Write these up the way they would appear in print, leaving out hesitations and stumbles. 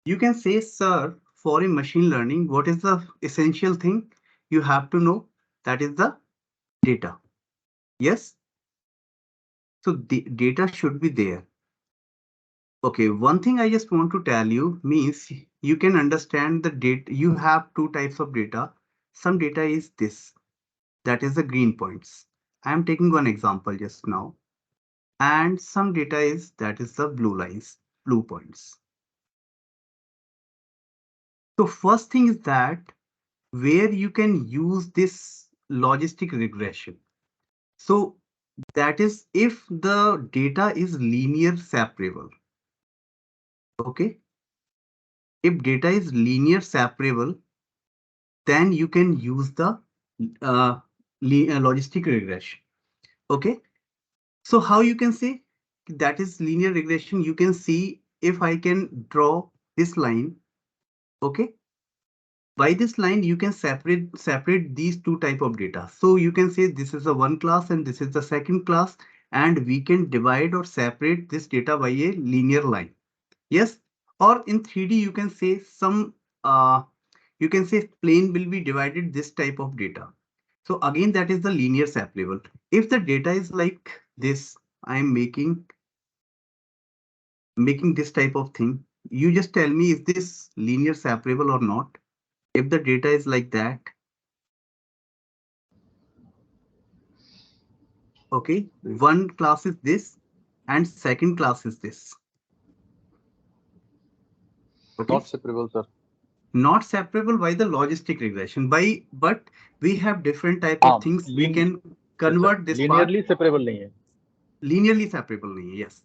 You can say, sir, for in machine learning, what is the essential thing you have to know? That is the data. Yes. So the data should be there. Okay, one thing I just want to tell you means you can understand the data. You have two types of data. Some data is this, that is the green points. I am taking one example just now. And some data is that is the blue lines, blue points. So first thing is that where you can use this logistic regression. So that is if the data is linear separable. Okay. If data is linear separable, then you can use the logistic regression. Okay. So how you can say that is linear regression? You can see if I can draw this line. Okay. By this line, you can separate these two type of data. So you can say this is the one class and this is the second class, and we can divide or separate this data by a linear line. Yes, or in 3D you can say some you can say plane will be divided this type of data. So again, that is the linear separable. If the data is like this, I am making this type of thing. You just tell me, is this linear separable or not? If the data is like that, okay, one class is this and second class is this. Okay. Not separable, sir. Not separable by the logistic regression. But we have different type of things. We can convert this part. Linearly separable नहीं है. Linearly separable नहीं है, yes.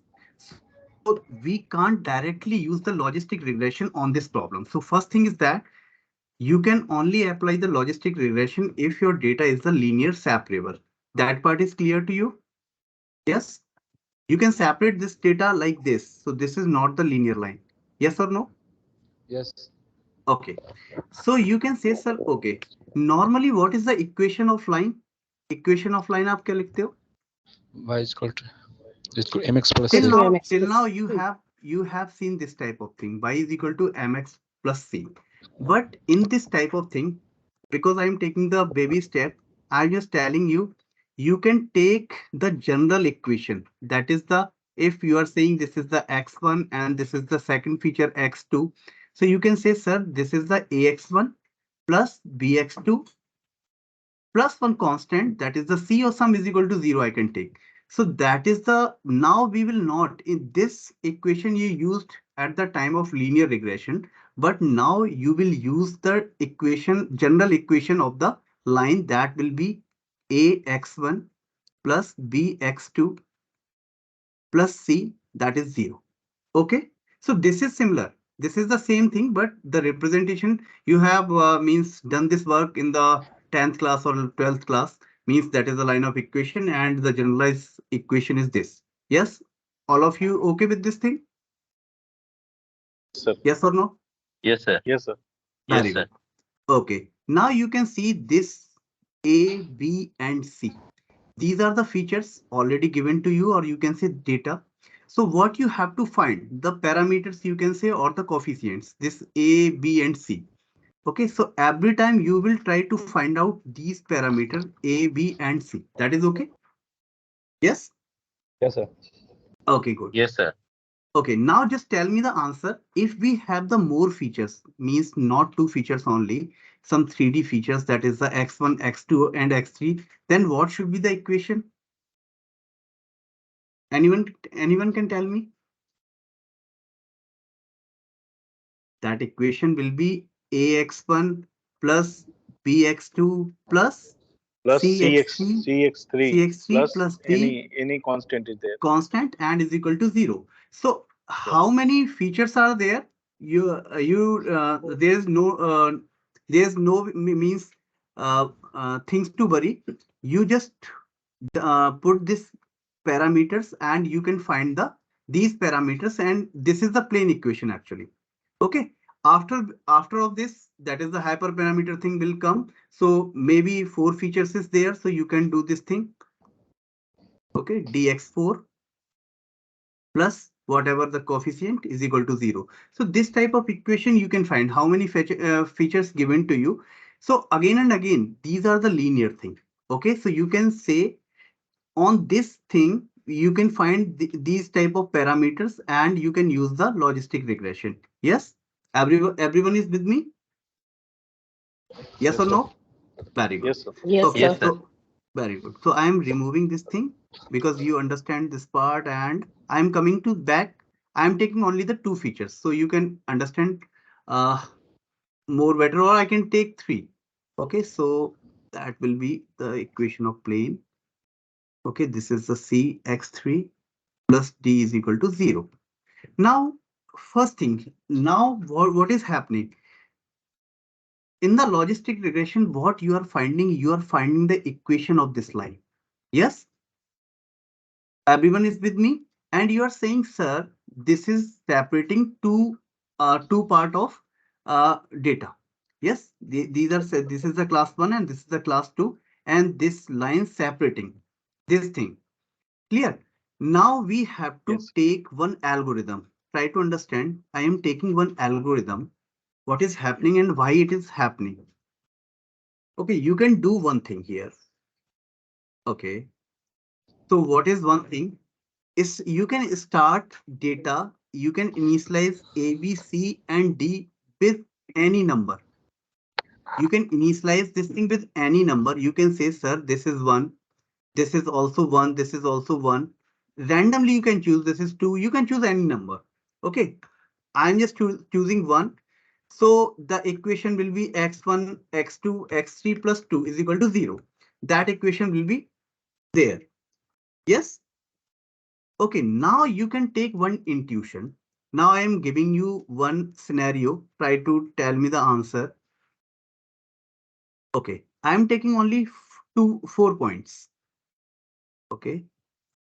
So we can't directly use the logistic regression on this problem. So first thing is that you can only apply the logistic regression if your data is the linear separable. That part is clear to you? Yes. You can separate this data like this. So this is not the linear line. Yes or no? Yes. Okay. So you can say, sir, okay. Normally, what is the equation of line? Equation of line आप क्या लिखते हो? Y is equal to mx plus Till c. now you have seen this type of thing. Y is equal to mx plus c. But in this type of thing, because I'm taking the baby step, I'm just telling you, you can take the general equation. That is the, if you are saying this is the x1 and this is the second feature x2. So you can say, sir, this is the ax1 plus bx2 plus one constant, that is the C of sum is equal to 0 I can take. So that is the, now we will not, in this equation you used at the time of linear regression, but now you will use the equation, general equation of the line, that will be ax1 plus bx2 plus c, that is 0. Okay, so this is similar. This is the same thing, but the representation you have means done this work in the 10th class or 12th class, means that is the line of equation and the generalized equation is this. Yes, all of you okay with this thing? Sir. Yes or no? Yes, sir. Yes, sir. Very Yes, sir. good. Okay, now you can see this A, B, and C. These are the features already given to you, or you can say data. So what you have to find, the parameters you can say, or the coefficients, this A, B, and C. Okay, so every time you will try to find out these parameters A, B, and C. That is okay? Yes? Yes, sir. Okay, good. Yes, sir. Okay, now just tell me the answer. If we have the more features, means not two features only, some 3D features, that is the x1, x2, and x3, then what should be the equation? Anyone can tell me? That equation will be ax1 plus bx2 plus cx3 CX3 plus b any constant is there. constant and is equal to 0. So how many features are there? There's no means things to worry. You just put this parameters and you can find these parameters, and this is the plane equation actually. Okay, after of this, that is the hyperparameter thing will come. So maybe 4 features is there, so you can do this thing. Okay, dx4 plus whatever the coefficient is equal to 0. So this type of equation you can find how many features given to you. So again and again, these are the linear thing. Okay, so you can say on this thing, you can find these type of parameters and you can use the logistic regression. Yes, everyone is with me? Yes or sir. no? Very good. Yes, sir. Yes, Okay, sir. so very good. So I am removing this thing because you understand this part and I am coming to back. I am taking only the two features so you can understand uh, more better, or I can take three. Okay, so that will be the equation of plane. Okay, this is the Cx3 plus D is equal to 0. Now, first thing, now what is happening? In the logistic regression, what you are finding the equation of this line. Yes, everyone is with me, and you are saying, sir, this is separating two part of data. Yes, these are said. This is the class 1 and this is the class 2, and this line separating this thing. Clear? Now we have to Yes. take one algorithm. Try to understand. I am taking one algorithm. What is happening and why it is happening. Okay, you can do one thing here. Okay. So what is one thing? Is you can start data, you can initialize A, B, C, and D with any number. You can initialize this thing with any number. You can say, sir, this is 1, this is also 1, this is also 1. Randomly, you can choose this is 2. You can choose any number. Okay, I'm just choosing 1. So the equation will be x1, x2, x3 plus 2 is equal to 0. That equation will be there. Yes. Okay, now you can take one intuition. Now I am giving you one scenario. Try to tell me the answer. Okay, I am taking only 4 points. Okay,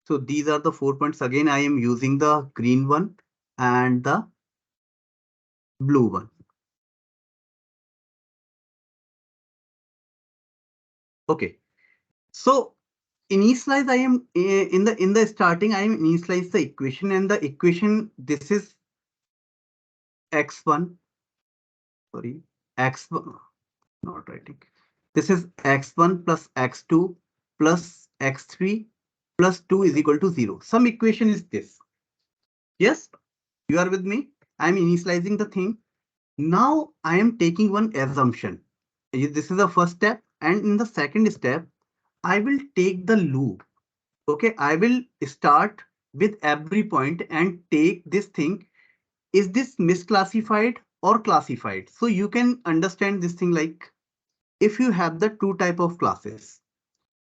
so these are the 4 points. Again, I am using the green one and the blue one. Okay, so initialize, I am in the starting, I am initialize the equation, and the equation, this is x1, sorry, x1, not writing. This is x1 plus x2 plus x3 plus 2 is equal to 0. Some equation is this. Yes, you are with me. I am initializing the thing. Now I am taking one assumption. This is the first step, and in the second step, I will take the loop. Okay, I will start with every point and take this thing. Is this misclassified or classified? So you can understand this thing like if you have the two type of classes.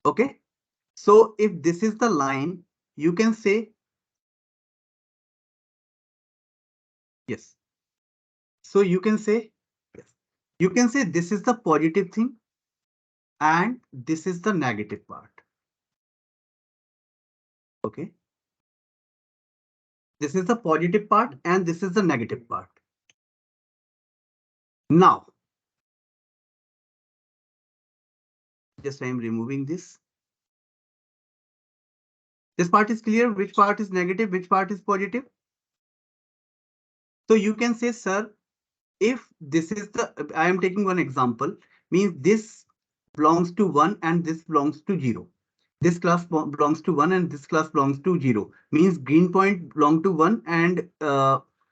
Okay, so if this is the line, you can say yes. So you can say yes. You can say this is the positive thing and this is the negative part. Okay. This is the positive part and this is the negative part. Now, just I am removing this. This part is clear. Which part is negative? Which part is positive? So you can say, sir, if this is the, I am taking one example, means this belongs to 1 and this belongs to 0. This class belongs to 1 and this class belongs to 0. Means green point belong to 1 and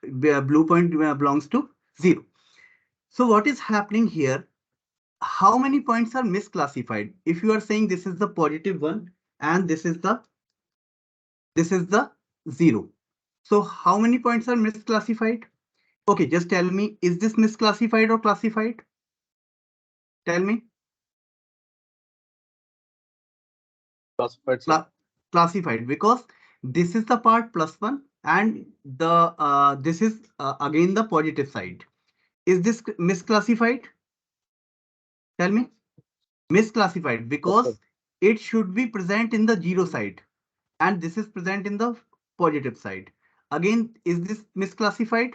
blue point belongs to 0. So what is happening here? How many points are misclassified? If you are saying this is the positive one and this is the 0. So how many points are misclassified? Okay, just tell me, is this misclassified or classified? Tell me. Classified, sir. Classified, because this is the part +1 and the this is again the positive side. Is this misclassified? Tell me. Misclassified because it should be present in the 0 side and this is present in the positive side. Again, is this misclassified?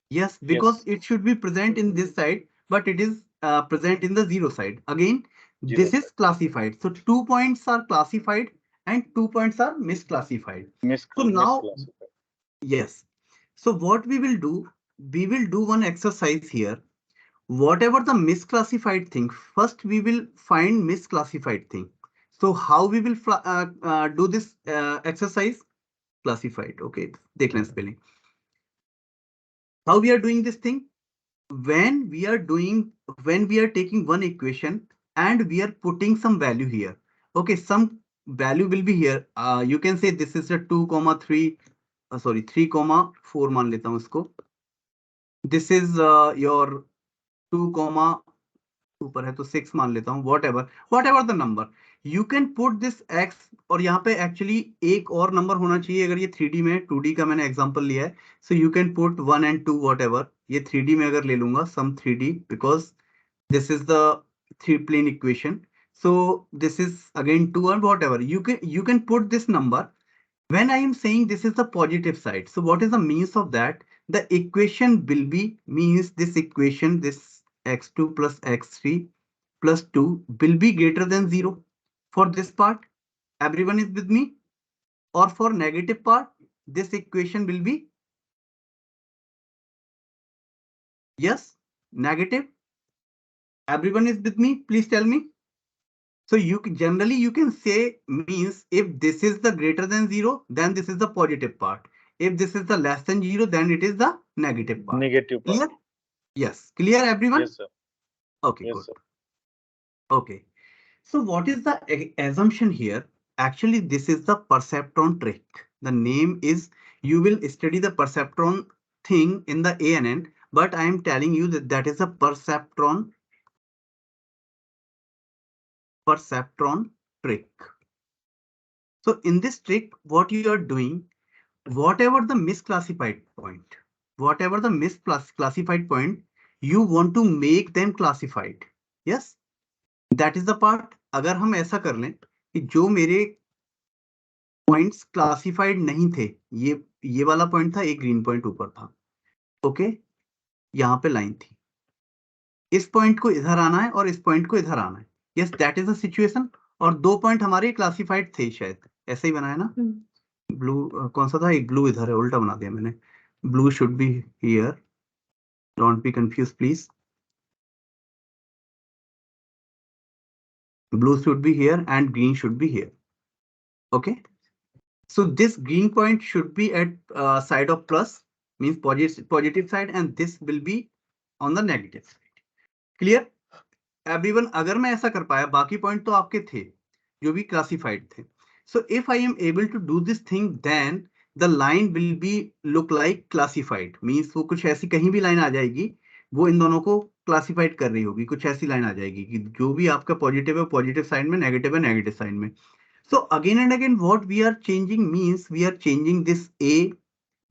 Yes, because it should be present in this side, but it is present in the 0 side. Again, this is classified. So 2 points are classified and 2 points are misclassified. So now, Misclassified. Yes. So what we will do one exercise here. Whatever the misclassified thing, first we will find misclassified thing. So how we will do this exercise? Classified. Okay, देख लें spelling. How we are doing this thing? When we are taking one equation and we are putting some value here. Okay, some value will be here. You can say this is a 2,3. Sorry, 3,4 मान लेता हूँ इसको. This is your 2, ऊपर है तो 6 मान लेता हूँ. whatever the number, you can put this x. और यहाँ पे एक्चुअली एक और नंबर होना चाहिए. अगर ये 3D में 2D का मैंने एग्जांपल लिया है, so you can put 1 and 2 whatever. ये 3D में अगर ले लूंगा some 3D because this is the three plane equation. So this is again 2 and whatever. You can put this number. When I am saying this is the positive side, so what is the means of that? The equation will be means this equation, this x2 plus x3 plus 2 will be greater than 0 for this part. Everyone is with me? Or for negative part, this equation will be yes, negative. Everyone is with me? Please tell me. So generally you can say means if this is the greater than 0, then this is the positive part. If this is the less than 0, then it is the negative part. Negative part. Clear? Yes. Clear, everyone? Yes, sir. Okay, Yes, good. sir. Okay. So what is the assumption here? Actually, this is the perceptron trick. The name is, you will study the perceptron thing in the ANN, but I am telling you that that is a perceptron trick. So in this trick, what you are doing, whatever the misclassified point, you want to make them classified. Yes, that is the part. अगर हम ऐसा कर लें कि जो मेरे points classified नहीं थे, ये वाला पॉइंट था, एक ग्रीन पॉइंट ऊपर था. ओके, यहाँ पे लाइन थी. इस पॉइंट को इधर आना है और इस पॉइंट को इधर आना है. Yes, that is the situation. और दो पॉइंट हमारे क्लासिफाइड थे, शायद ऐसे ही बनाया ना. ब्लू कौन सा था? एक ब्लू इधर है, उल्टा बना दिया मैंने. Blue should be here. Don't be confuse please. Blue should be here and green should be here. Okay, so this green point should be at side of plus, means positive side, and this will be on the negative side. Clear everyone? अगर मैं ऐसा कर पाया, बाकी point तो आपके थे जो भी क्लासिफाइड थे. So if I am able to do this thing, then the line will be look like classified, means वो कुछ ऐसी कहीं भी लाइन आ जाएगी, वो इन दोनों को क्लासिफाइड कर रही होगी. कुछ ऐसी लाइन आ जाएगी कि जो भी आपका पॉजिटिव है पॉजिटिव साइड में, नेगेटिव है नेगेटिव साइड में. So again and again what we are changing means we are changing this A,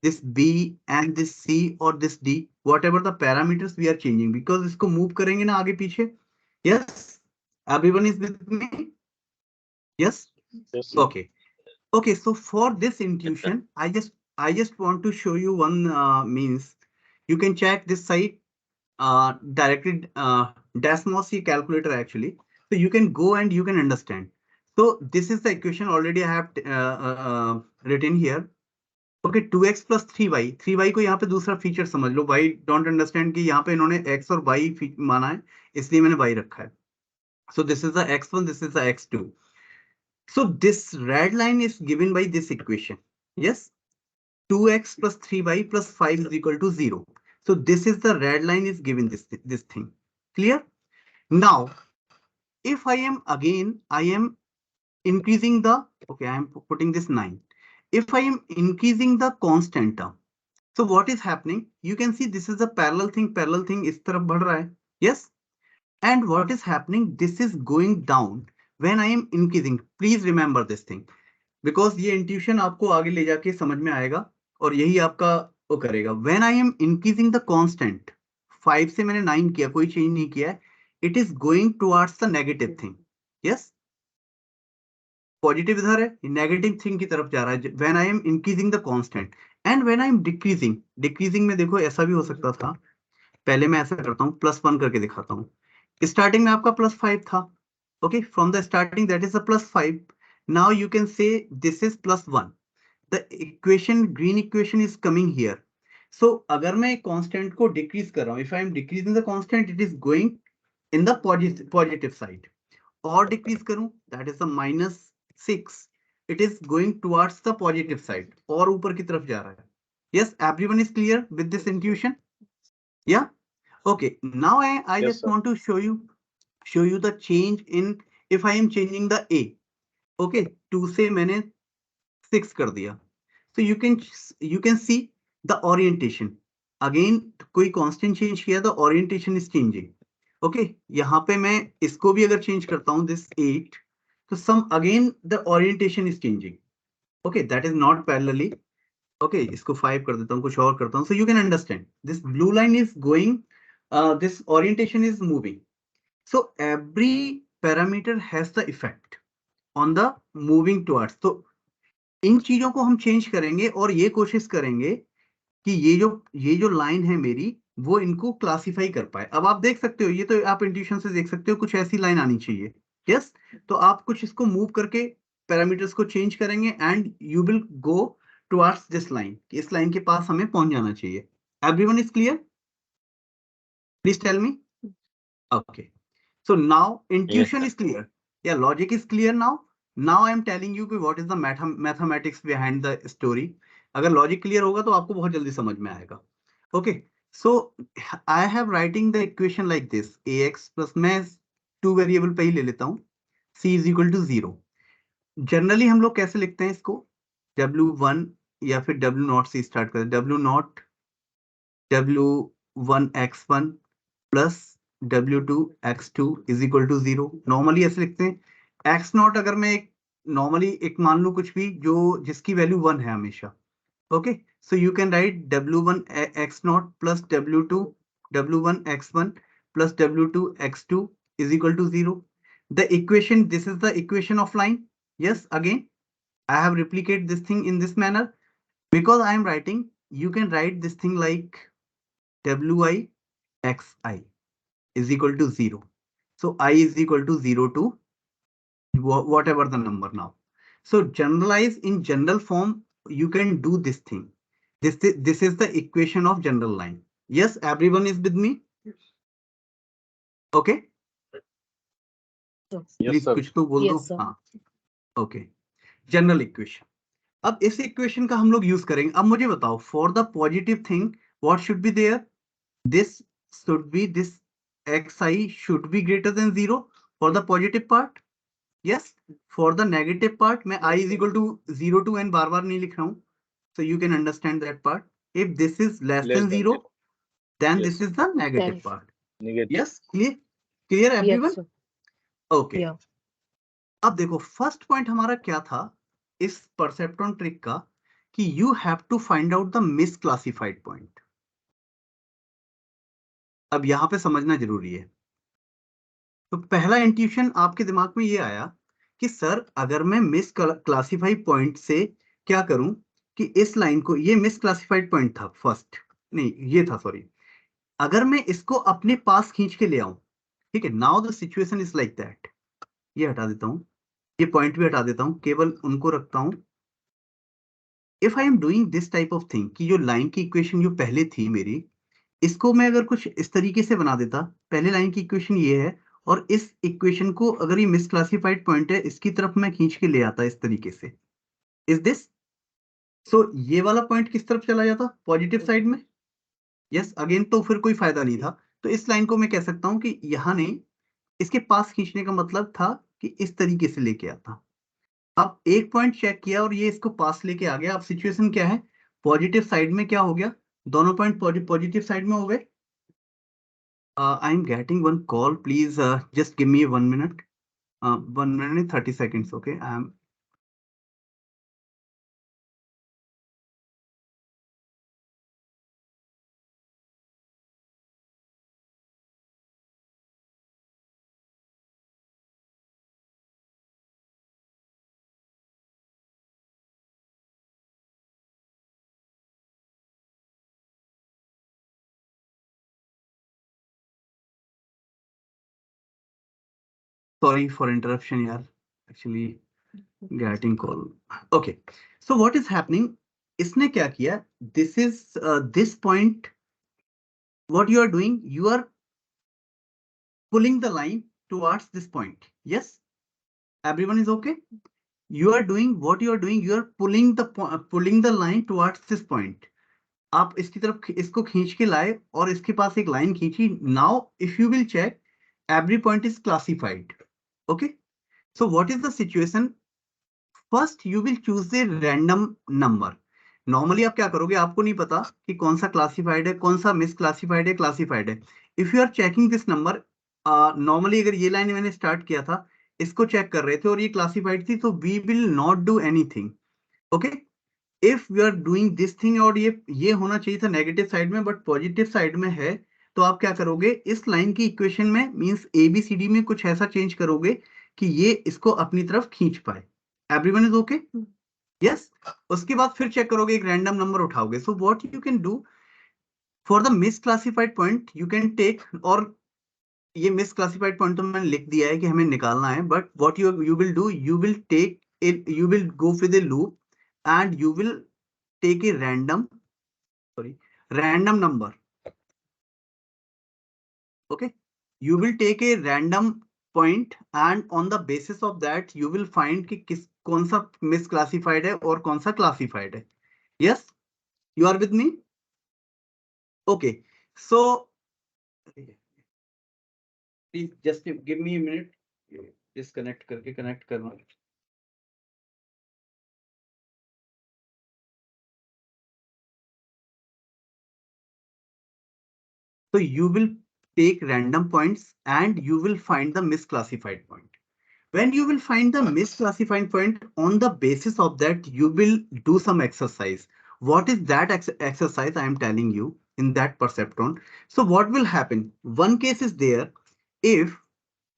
this B and this C or this D, whatever the parameters we are changing, because इसको move करेंगे ना आगे पीछे. Yes, everyone is with me? Yes. Yes, sir. Okay. Okay, so for this intuition, I just want to show you one means. You can check this site directly. Desmos calculator actually. So you can go and you can understand. So this is the equation already I have written here. Okay, 2x plus 3y. 3y को यहाँ पे दूसरा feature समझ लो. y don't understand कि यहाँ पे इन्होंने x और y माना है, इसलिए मैंने y रखा है. So this is the x1, this is the x2. So this red line is given by this equation. Yes, 2x plus 3y plus 5 is equal to 0. So this is the red line is given this thing. Clear? Now, if I am increasing the, okay, I am putting this 9. If I am increasing the constant term, so what is happening? You can see this is a parallel thing इस तरफ बढ़ रहा है. Yes, and what is happening? This is going down when I am increasing. Please remember this thing, because ये intuition आपको आगे ले जाके समझ में आएगा और यही आपका वो करेगा. When I am increasing the constant, 5 से मैंने 9 किया, कोई चेंज नहीं किया है. It is going towards the negative thing. Yes, positive इधर है, नेगेटिव थिंग की तरफ जा रहा है. When I am increasing the constant and when I am decreasing में देखो ऐसा भी हो सकता था. पहले मैं ऐसा करता हूँ, +1 करके दिखाता हूँ. स्टार्टिंग में आपका +5 था. Okay, from the starting that is a +5. Now you can say this is +1. the equation, green equation is coming here. So अगर मैं constant को decrease कर रहा हूँ, if I am decreasing the constant, it is going in the positive side. और decrease करूँ, that is the -6, it is going towards the positive side, और ऊपर की तरफ जा रहा है. Yes, everyone is clear with this intuition? Yeah. Okay. Now I Yes, just sir. want to show you the change in, if I am changing the A. Okay, 2 से मैंने 6 कर दिया. So you can see the orientation. Again, कोई constant change किया, the orientation is changing. Okay, यहाँ पे मैं इसको भी अगर change करता हूँ, this 8, तो some again the orientation is changing. Okay, that is not parallelly. Okay, इसको 5 कर देता हूँ, कुछ और करता हूँ. So you can understand this blue line is going, this orientation is moving. So every parameter has the effect on the moving towards. So इन चीजों को हम चेंज करेंगे और ये कोशिश करेंगे कि ये जो लाइन है मेरी, वो इनको क्लासिफाई कर पाए. अब आप देख सकते हो, ये तो आप इंट्यूशन से देख सकते हो, कुछ ऐसी लाइन आनी चाहिए. यस, तो आप कुछ इसको मूव करके पैरामीटर्स को चेंज करेंगे and you will go towards this line. इस लाइन के पास हमें पहुंच जाना चाहिए. Everyone is clear? Please tell me. Okay, so now intuition is clear. Yeah, logic is clear now. Now I am telling you what is the mathematics behind the story. अगर logic clear होगा तो आपको बहुत जल्दी समझ में आएगा. Okay, so I have writing the equation like this. ax plus, मैं 2 वेरिएबल पे ही ले लेता हूँ. c is equal to 0. Generally हम लोग कैसे लिखते हैं इसको? w1 या फिर w0 से स्टार्ट करें. w0 w1 x1 plus w2 x2 is equal to 0. Normally ऐसे लिखते हैं. x0 अगर मैं एक नॉर्मली एक मान लू कुछ भी जो जिसकी वैल्यू 1 है हमेशा. Okay, so you can write w1 x0 plus w1 x1 plus w2 x2 is equal to 0. The equation, this is the equation of line. Yes, again I have replicated this thing in this manner because I am writing, you can write this thing like wi xi is equal to 0. So I is equal to 0 to whatever the number now. So generalize in general form, you can do this thing. This is the equation of general line. Yes, everyone is with me? Okay. Yes, Please sir. कुछ तो बोल दो. हाँ. Okay. General equation. अब इस equation का हम लोग यूज करेंगे. अब मुझे बताओ, for the positive thing what should be there? This should be, this xi should be greater than 0 for the positive part. Yes, for the negative part मैं I is equal to 0 to n बार बार नहीं लिख रहा हूँ. So you can understand that part. If this is less than 0, then Yes. this is the negative Yes. part. Negative. Yes, clear everyone? Yes, sir. Okay. Yeah. अब देखो, first point हमारा क्या था इस परसेप्ट्रॉन ट्रिक का, कि you have to find out the misclassified point. अब यहां पे समझना जरूरी है. तो पहला इंट्यूशन आपके दिमाग में ये आया कि सर अगर मैं मिस क्लासिफाइड पॉइंट से क्या करूं कि इस लाइन को, ये मिस क्लासिफाइड पॉइंट था फर्स्ट, नहीं ये था, सॉरी. अगर मैं इसको अपने पास खींच के ले आऊं, ठीक है, now the situation is like that. ये हटा देता हूं, ये पॉइंट भी हटा देता हूं, केवल उनको रखता हूं. If I am doing this type of thing कि जो लाइन की इक्वेशन जो पहले थी मेरी, इसको मैं अगर कुछ इस तरीके से बना देता, पहले लाइन की इक्वेशन ये है और इस इक्वेशन को अगर ये मिसक्लासिफाइड पॉइंट है इसकी तरफ मैं खींच के ले आता इस तरीके से, इज दिस. सो ये वाला पॉइंट किस तरफ चला जाता? पॉजिटिव साइड में. यस, अगेन तो फिर कोई फायदा नहीं था. तो इस लाइन को मैं कह सकता हूं कि यहां नहीं, इसके पास खींचने का मतलब था कि इस तरीके से लेके आता. अब एक पॉइंट चेक किया और ये इसको पास लेके आ गया. अब सिचुएशन क्या है? पॉजिटिव साइड में क्या हो गया? दोनों पॉइंट पॉजिटिव साइड में हो गए. I'm getting one call. Please just give me 1 minute. 1 minute 30 seconds. Okay. Sorry for interruption, yaar. Actually, getting call. Okay, so what is happening? इसने क्या किया? This is this point. What you are doing? You are pulling the line towards this point. Yes, everyone is okay. You are doing what you are doing. You are pulling the line towards this point. आप इसकी तरफ इसको खींच के लाए और इसके पास एक लाइन खींची. Now, if you will check, every point is classified. Okay. So what is the situation? First, you will choose the random number. Normally आप क्या करोगे? आपको नहीं पता कि कौन सा क्लासिफाइड है, कौन सा मिस क्लासिफाइड है, क्लासिफाइड है. If you are checking this number, normally अगर ये लाइन मैंने स्टार्ट किया था, इसको चेक कर रहे थे और ये क्लासिफाइड थी, तो we will not do anything. Okay. If we are doing this thing और ये होना चाहिए था नेगेटिव साइड में, बट पॉजिटिव साइड में है, तो आप क्या करोगे? इस लाइन की इक्वेशन में मींस ABCD में कुछ ऐसा चेंज करोगे कि ये इसको अपनी तरफ खींच पाए. Everyone is okay? यस. उसके बाद फिर चेक करोगे, एक रैंडम नंबर उठाओगे. So what you can do for the misclassified point, you can take, और ये मिसक्लासिफाइड पॉइंट तो मैंने लिख दिया है कि हमें निकालना है, but what you will do, you will take it, you will go with the loop and you will take a random number. Okay, you will take a random point and on the basis of that you will find कि किस कौन सा misclassified है और कौन सा classified है. Yes, you are with me? Okay, so please just give me a minute. Disconnect करके connect करना. So you will take random points and you will find the misclassified point. When you will find the misclassified point, on the basis of that, you will do some exercise. What is that exercise I am telling you in that perceptron? So what will happen? One case is there, if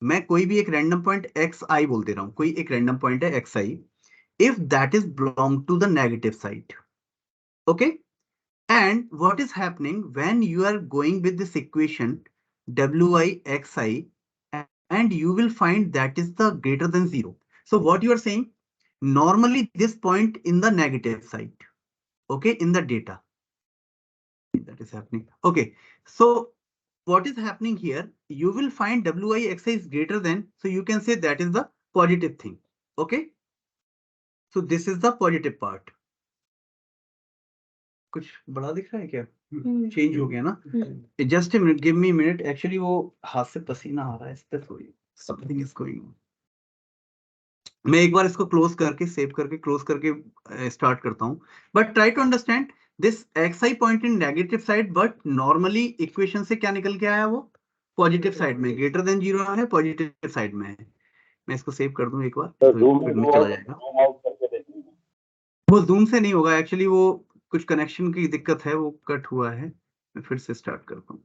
मैं कोई भी एक random point xi बोल दे रहा हूँ, कोई एक random point है xi, if that is belong to the negative side. Okay. And what is happening when you are going with this equation wi xi, and you will find that is the greater than 0. So what you are saying, normally this point in the negative side, okay, in the data that is happening. Okay, so what is happening here, you will find wi xi is greater than, so you can say that is the positive thing. Okay, so this is the positive part. कुछ बड़ा दिख रहा है क्या? Change हो गया ना? Just minute, give me minute. Actually वो हाथ से पसीना आ रहा है, इस पे थोड़ी समथिंग इज गोइंग ऑन. मैं एक बार इसको क्लोज करके सेव करके क्लोज करके स्टार्ट करता हूं. But try to understand this xi point in negative side, but normally equation से क्या निकल के आया? वो पॉजिटिव साइड में ग्रेटर देन 0 है, पॉजिटिव साइड में है. मैं इसको सेव कर दूं एक बार, तो चला जाएगा. वो जूम से नहीं होगा एक्चुअली, वो कुछ कनेक्शन की दिक्कत है, वो कट हुआ है. मैं फिर से स्टार्ट करता हूँ.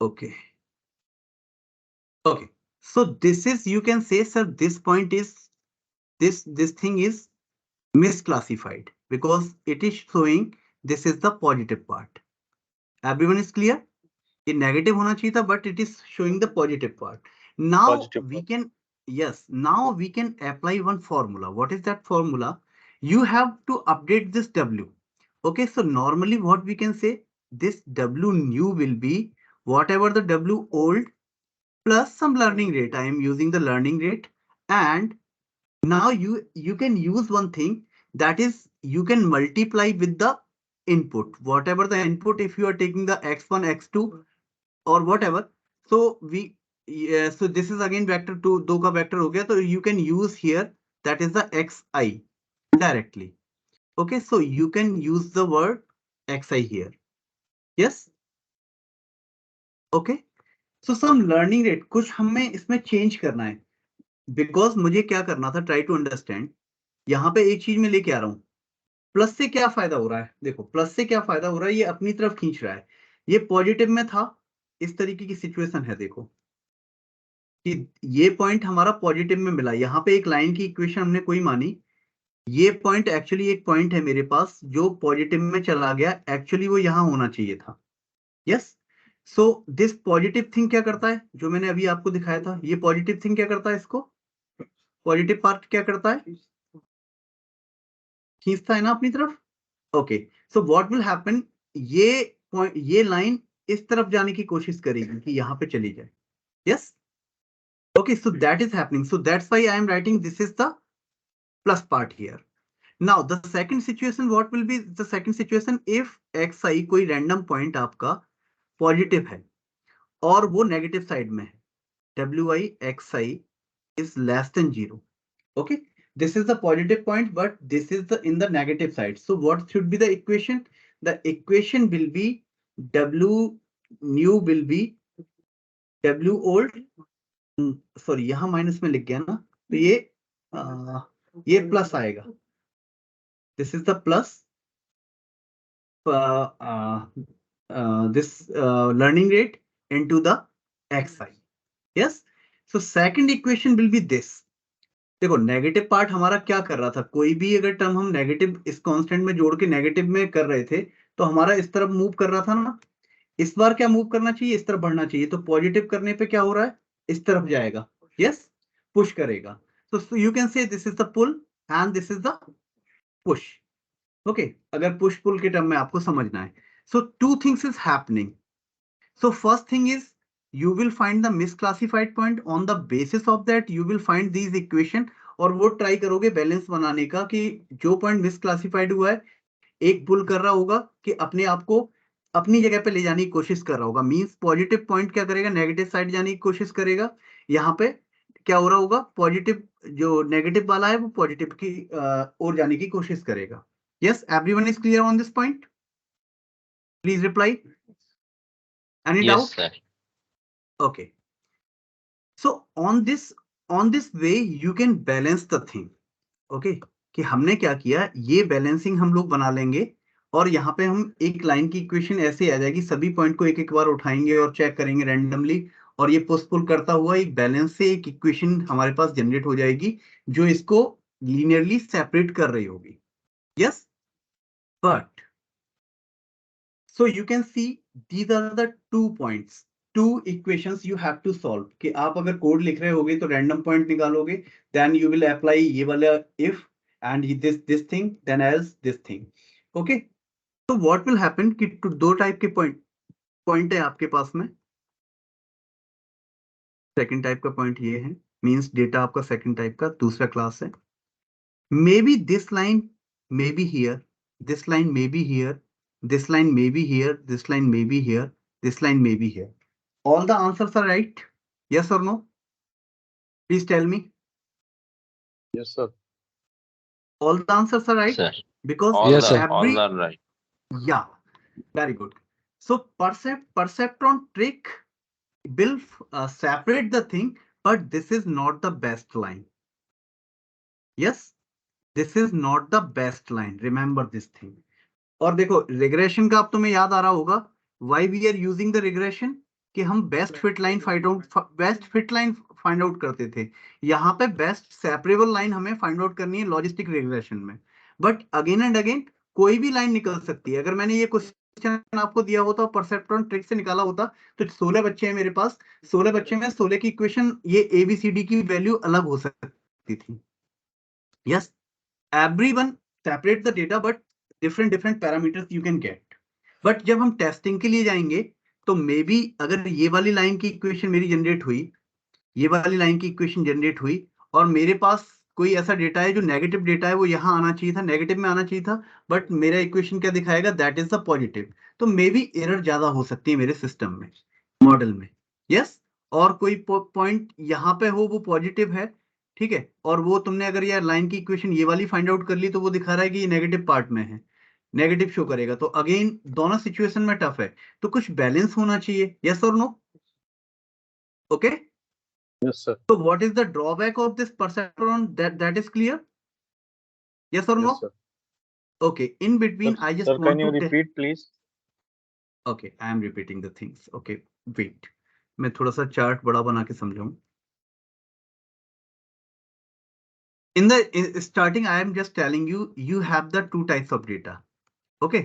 Okay. Okay. So this is, you can say, sir, this point is, this thing is misclassified because it is showing this is the positive part. Everyone is clear? ये negative होना चाहिए था, but it is showing the positive part. Now Positive we can, yes, now we can apply one formula. What is that formula? You have to update this W. Okay, so normally what we can say, this W new will be whatever the W old plus some learning rate. I am using the learning rate, and now you can use one thing, that is you can multiply with the input, whatever the input, if you are taking the x1 x2 or whatever. So so this is again vector 2, 2 का vector हो गया, so you can use here, that is the xi directly. Okay, so you can use the word xi here. Yes. Okay, so some learning rate कुछ हमें इसमें change करना है, because मुझे क्या करना था, ट्राई टू अंडरस्टैंड. यहाँ पे एक चीज में लेके आ रहा हूँ, प्लस से क्या फायदा हो रहा है? देखो प्लस से क्या फायदा हो रहा है, ये अपनी तरफ खींच रहा है. ये पॉजिटिव में था, इस तरीके की सिचुएशन है. देखो कि ये पॉइंट हमारा पॉजिटिव में मिला, यहाँ पे एक लाइन की इक्वेशन हमने कोई मानी, ये पॉइंट एक्चुअली एक पॉइंट है मेरे पास जो पॉजिटिव में चला गया, एक्चुअली वो यहाँ होना चाहिए था. Yes, so this positive thing क्या करता है, जो मैंने अभी आपको दिखाया था, ये पॉजिटिव थिंग क्या करता है, इसको पॉजिटिव पार्ट क्या करता है, खींचता है ना अपनी तरफ। Okay, so what will happen, ये लाइन इस तरफ जाने की कोशिश करेगी कि यहाँ पे चली जाए। Yes, okay, so that is happening, so that's why I am writing this is the plus part here. Now the second situation, what will be the second situation, if xi कोई random point आपका positive है और वो negative side में है, wi xi is less than 0. Okay, this is the positive point, but this is the in the negative side. So what should be the equation? The equation will be w new will be w old, sorry यहाँ minus में लिख गया ना, तो ये plus आएगा, this is the plus this learning rate into the xi. Yes, so second equation will be this. देखो negative part हमारा क्या कर रहा था, कोई भी अगर टर्म हम नेगेटिव इस कांस्टेंट में जोड़ के नेगेटिव में कर रहे थे तो हमारा इस तरफ मूव कर रहा था ना, इस बार क्या मूव करना चाहिए, इस तरफ बढ़ना चाहिए, तो पॉजिटिव करने पे क्या हो रहा है, इस तरफ जाएगा, यस, पुश करेगा। so you can say this is the pull and this is the push. okay, अगर पुश पुल के टर्म में आपको समझना है, so two things is happening. So first thing is you will find the misclassified point, on the basis of that you will find these equation, और वो try करोगे balance बनाने का कि जो पॉइंट मिसक्लासिफाइड हुआ है एक पुल कर रहा होगा कि अपने आप को अपनी जगह पे ले जाने की कोशिश कर रहा होगा, मींस पॉजिटिव पॉइंट क्या करेगा, नेगेटिव साइड जाने की कोशिश करेगा, यहाँ पे क्या हो रहा होगा, पॉजिटिव जो नेगेटिव वाला है वो पॉजिटिव की ओर जाने की कोशिश करेगा। Yes, everyone is clear on this point, please reply, any doubt? Okay, so on this way you can balance the thing. Okay, कि हमने क्या किया, ये बैलेंसिंग हम लोग बना लेंगे और यहाँ पे हम एक लाइन की इक्वेशन ऐसे आ जाएगी, सभी पॉइंट को एक एक बार उठाएंगे और चेक करेंगे रैंडमली, और ये पुश पुल करता हुआ एक बैलेंस से एक इक्वेशन हमारे पास जनरेट हो जाएगी जो इसको लीनियरली सेपरेट कर रही होगी। Yes, but so you can see these are the two points, two equations you have to solve, कि आप अगर कोड लिख रहे होगे तो रैंडम पॉइंट निकालोगे, देन यू विल अप्लाई ये वाला if and this thing then else this thing. okay, so what will happen कि दो टाइप के पॉइंट है आपके पास में, सेकंड टाइप का पॉइंट ये है, मींस डेटा आपका सेकंड टाइप का दूसरा क्लास है, may be this line may be here, this line may be here, this line may be here, this line may be here, this line may be here, all the answers are right, yes or no? Please tell me. Yes, sir. All the answers are right, Sir. because Yes, sir. every All are right. yeah, very good. So perceptron trick will separate the thing, but this is not the best line. Yes, this is not the best line, remember this thing. और देखो regression का अब तुम्हें याद आ रहा होगा, why we are using the regression, कि हम best fit line find out करते थे, यहाँ पे बेस्ट सेपरेबल लाइन हमें फाइंड आउट करनी है लॉजिस्टिक रिग्रेशन में, बट अगेन एंड अगेन कोई भी लाइन निकल सकती है। अगर मैंने ये क्वेश्चन आपको दिया होता परसेप्ट्रॉन ट्रिक से निकाला होता तो 16 बच्चे हैं मेरे पास, 16 बच्चे में 16 की इक्वेशन ये ABCD की वैल्यू अलग हो सकती थी। Yes, everyone separate the data but different parameters you can get, but जब हम टेस्टिंग के लिए जाएंगे तो मे बी अगर ये वाली लाइन की इक्वेशन मेरी जनरेट हुई, ये वाली लाइन की इक्वेशन जनरेट हुई और मेरे पास कोई ऐसा डेटा है जो नेगेटिव डेटा है, वो यहाँ आना चाहिए था, नेगेटिव में आना चाहिए था, बट मेरा इक्वेशन क्या दिखाएगा, दैट इज द पॉजिटिव, तो मे बी एरर ज्यादा हो सकती है मेरे सिस्टम में, मॉडल में। यस, और कोई पॉइंट यहाँ पे हो वो पॉजिटिव है, ठीक है, और वो तुमने अगर यार लाइन की इक्वेशन ये वाली फाइंड आउट कर ली तो वो दिखा रहा है कि ये नेगेटिव पार्ट में है, नेगेटिव शो करेगा, तो अगेन दोनों सिचुएशन में टफ है, तो कुछ बैलेंस होना चाहिए। यस और no? Okay, Yes, sir. so what is the drawback of this perceptron, that is clear? Yes or no? Yes, sir. Okay, in between Sir, I just sir, want can you to repeat, please? okay, I am repeating the things. Okay, wait, मैं थोड़ा सा chart बड़ा बना के समझाऊं। In the starting I am just telling you, you have the two types of data. Okay,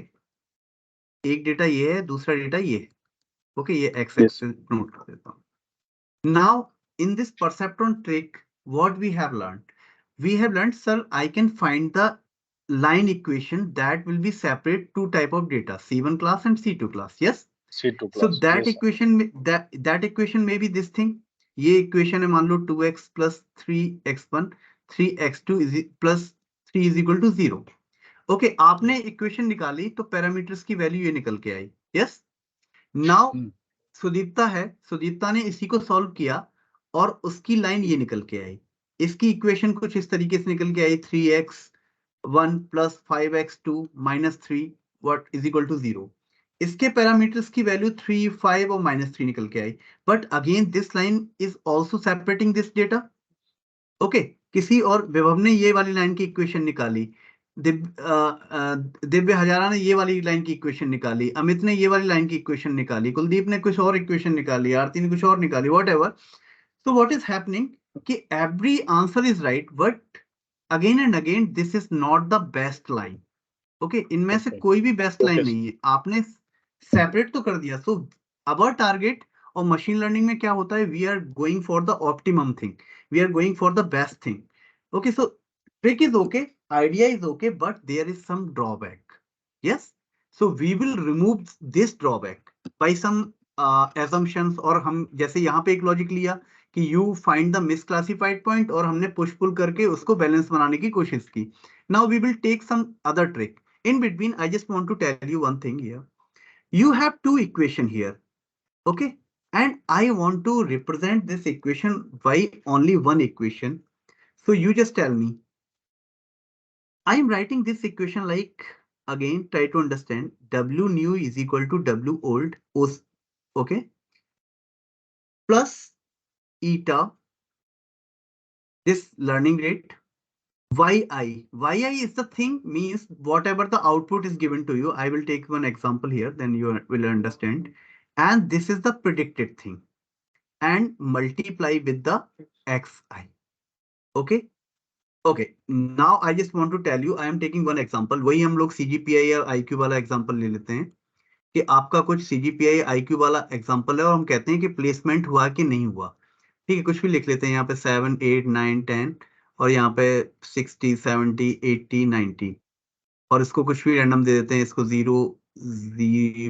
एक data ये है, दूसरा डेटा ये है, ओके, ये x Yes. एक्सिस नोट कर देता हूँ. Now in this perceptron trick, what we have learned, sir, I can find the line equation that will be separate two type of data, C1 class and C2 class. Yes. C2 So class. that Yes, equation that equation may be this thing. ये equation है, मान लो 2x plus 3x1 3x2 plus 3 is equal to 0. Okay, आपने equation निकाली तो parameters की value ये निकल के आई. Yes. Now सुदीप्ता है, सुदीप्ता ने इसी को सॉल्व किया और उसकी लाइन ये निकल के आई. इसकी इक्वेशन कुछ इस तरीके से निकल के आई, 3x1 plus 5x2 minus 3 what is equal to 0. इसके पैरामीटर्स की वैल्यू 3, 5 और -3 निकल के आई. But again this line is also separating this data. Okay, किसी और विभव ने ये वाली लाइन की इक्वेशन निकाली, दिव्य हजारा ने ये वाली लाइन की इक्वेशन निकाली, अमित ने ये वाली लाइन की इक्वेशन निकाली, कुलदीप ने कुछ और इक्वेशन निकाली, आरती ने कुछ और निकाली, whatever. So what is happening कि every answer is right, but again and again this is not the best line. Okay, इनमें से Okay. कोई भी बेस्ट लाइन Okay. नहीं है. आपने सेपरेट तो कर दिया. सो अवर टारगेट और मशीन लर्निंग में क्या होता है, we are going for the optimum thing, we are going for the best thing. Okay, so trick is okay, idea is okay, but there is some drawback. Yes, so we will remove this drawback by some assumptions. और हम जैसे यहाँ पे एक logic लिया कि you find the misclassified point और हमने push pull करके उसको बैलेंस बनाने की कोशिश की. Now we will take some other trick. In between, I just want to tell you one thing here. You have two equation here, okay, and I want to represent this equation by only one equation. So you just tell me. I am writing this equation like, again, try to understand, W new is equal to W old, okay, plus eta, this learning rate, yi. Yi is the thing, means whatever the output is given to you. I will take one example here, then you will understand. And this is the predicted thing. And multiply with the xi. Okay. Okay, now I just want to tell you, I am taking one example. वही हम लोग CGPI या IQ वाला example ले लेते हैं कि आपका कुछ CGPI IQ वाला एग्जांपल है और हम कहते हैं कि प्लेसमेंट हुआ कि नहीं हुआ. ठीक है, कुछ भी लिख लेते हैं यहाँ पे 7, 8, 9, 10 और यहाँ पे 60, 70, 80, 90 और इसको कुछ भी रैंडम दे देते हैं, इसको 0,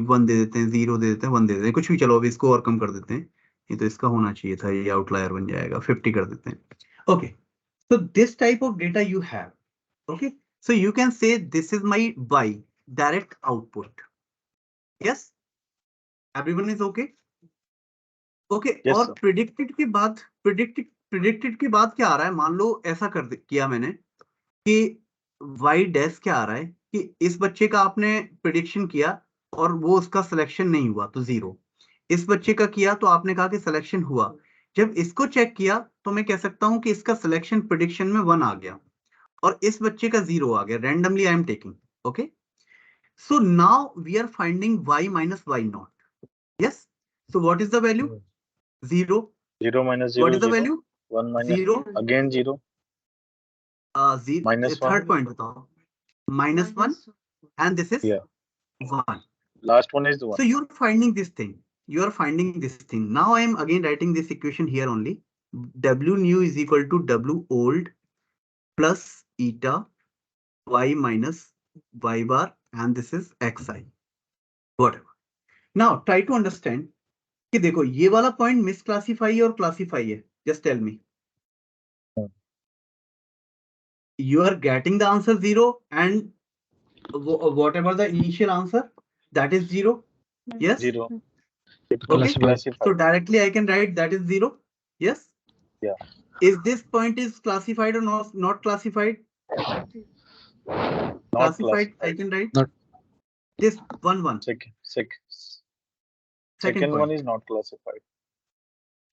1 दे देते हैं, 0 दे देते हैं, 1 दे देते हैं, कुछ भी. चलो अभी इसको और कम कर देते हैं, ये तो इसका होना चाहिए था, ये आउटलायर बन जाएगा, 50 कर देते हैं. Okay, so this type of data you have. Okay, so you can say this is my y direct output. Yes, everyone is okay. Okay, Yes, और sir. predicted के बाद predicted के बाद क्या आ रहा है, मान लो ऐसा किया मैंने कि y डैश क्या आ रहा है कि इस बच्चे का आपने प्रिडिक्शन किया और वो उसका सिलेक्शन नहीं हुआ तो 0. इस बच्चे का किया तो आपने कहा कि सिलेक्शन हुआ. जब इसको चेक किया तो मैं कह सकता हूं कि इसका सिलेक्शन प्रिडिक्शन में 1 आ गया और इस बच्चे का 0 आ गया. Randomly I am taking. Okay, so now we are finding y minus y naught. Yes, so what is the value? 0. 0 minus 0, What is the 0. value? 1 minus 0. again 0. 0. Minus Third 1. point बताओ. -1 and this is Yeah. 1. Last one is the 1. So you're finding this thing. You are finding this thing. Now I am again writing this equation here only. W new is equal to W old plus eta y minus y bar and this is xi. Whatever. Now try to understand कि देखो ये वाला point मिसक्लासिफाई और classify है. Just tell me. You are getting the answer 0 and whatever the initial answer, that is 0. Yes. 0. It Okay. classified. So directly I can write that is 0. Yes. Yeah. Is this point is classified or not classified? Not Classified. I can write Not. this 1. Second one point. is not classified.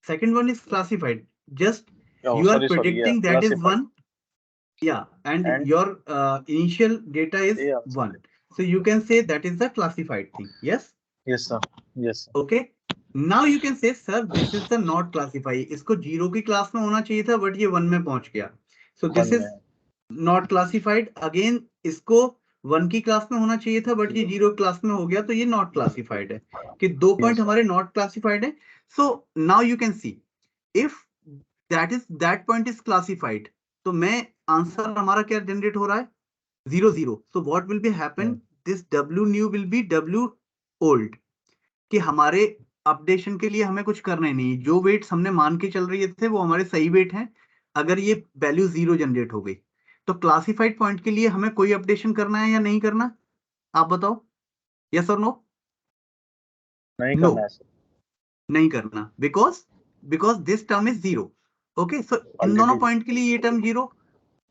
Second one is classified. Just Oh, you are sorry, predicting yeah, that is classified. 1. Yeah, and And- your initial data is Yeah. 1. So you can say that is the classified thing. Yes. Yes, sir. Yes, sir. Okay. Now you can say, sir, this is the not classified. इसको 0 की class में होना चाहिए था, but ये 1 में पहुंच गया. So this One is में. not classified. Again, इसको 1 की क्लास में होना चाहिए था बट ये 0 क्लास में हो गया, तो ये नॉट क्लासिफाइड है कि 2 पॉइंट sir. हमारे नॉट क्लासिफाइड है. So now you can see if that point is classified, तो मैं आंसर हमारा क्या जनरेट हो रहा है 0 0. So what will be happen, this W new will be W old, कि हमारे अपडेशन के लिए हमें कुछ करना ही नहीं, जो वेट्स हमने मान के चल रहे थे वो हमारे सही वेट हैं. अगर ये वैल्यू 0 जनरेट हो गई तो क्लासिफाइड पॉइंट के लिए हमें कोई अपडेशन करना है या नहीं करना, आप बताओ, यस और नो? नहीं नो, करना है सर. नहीं करना, because this term is 0. Okay, so इन दोनों Already. पॉइंट के लिए ये टर्म 0.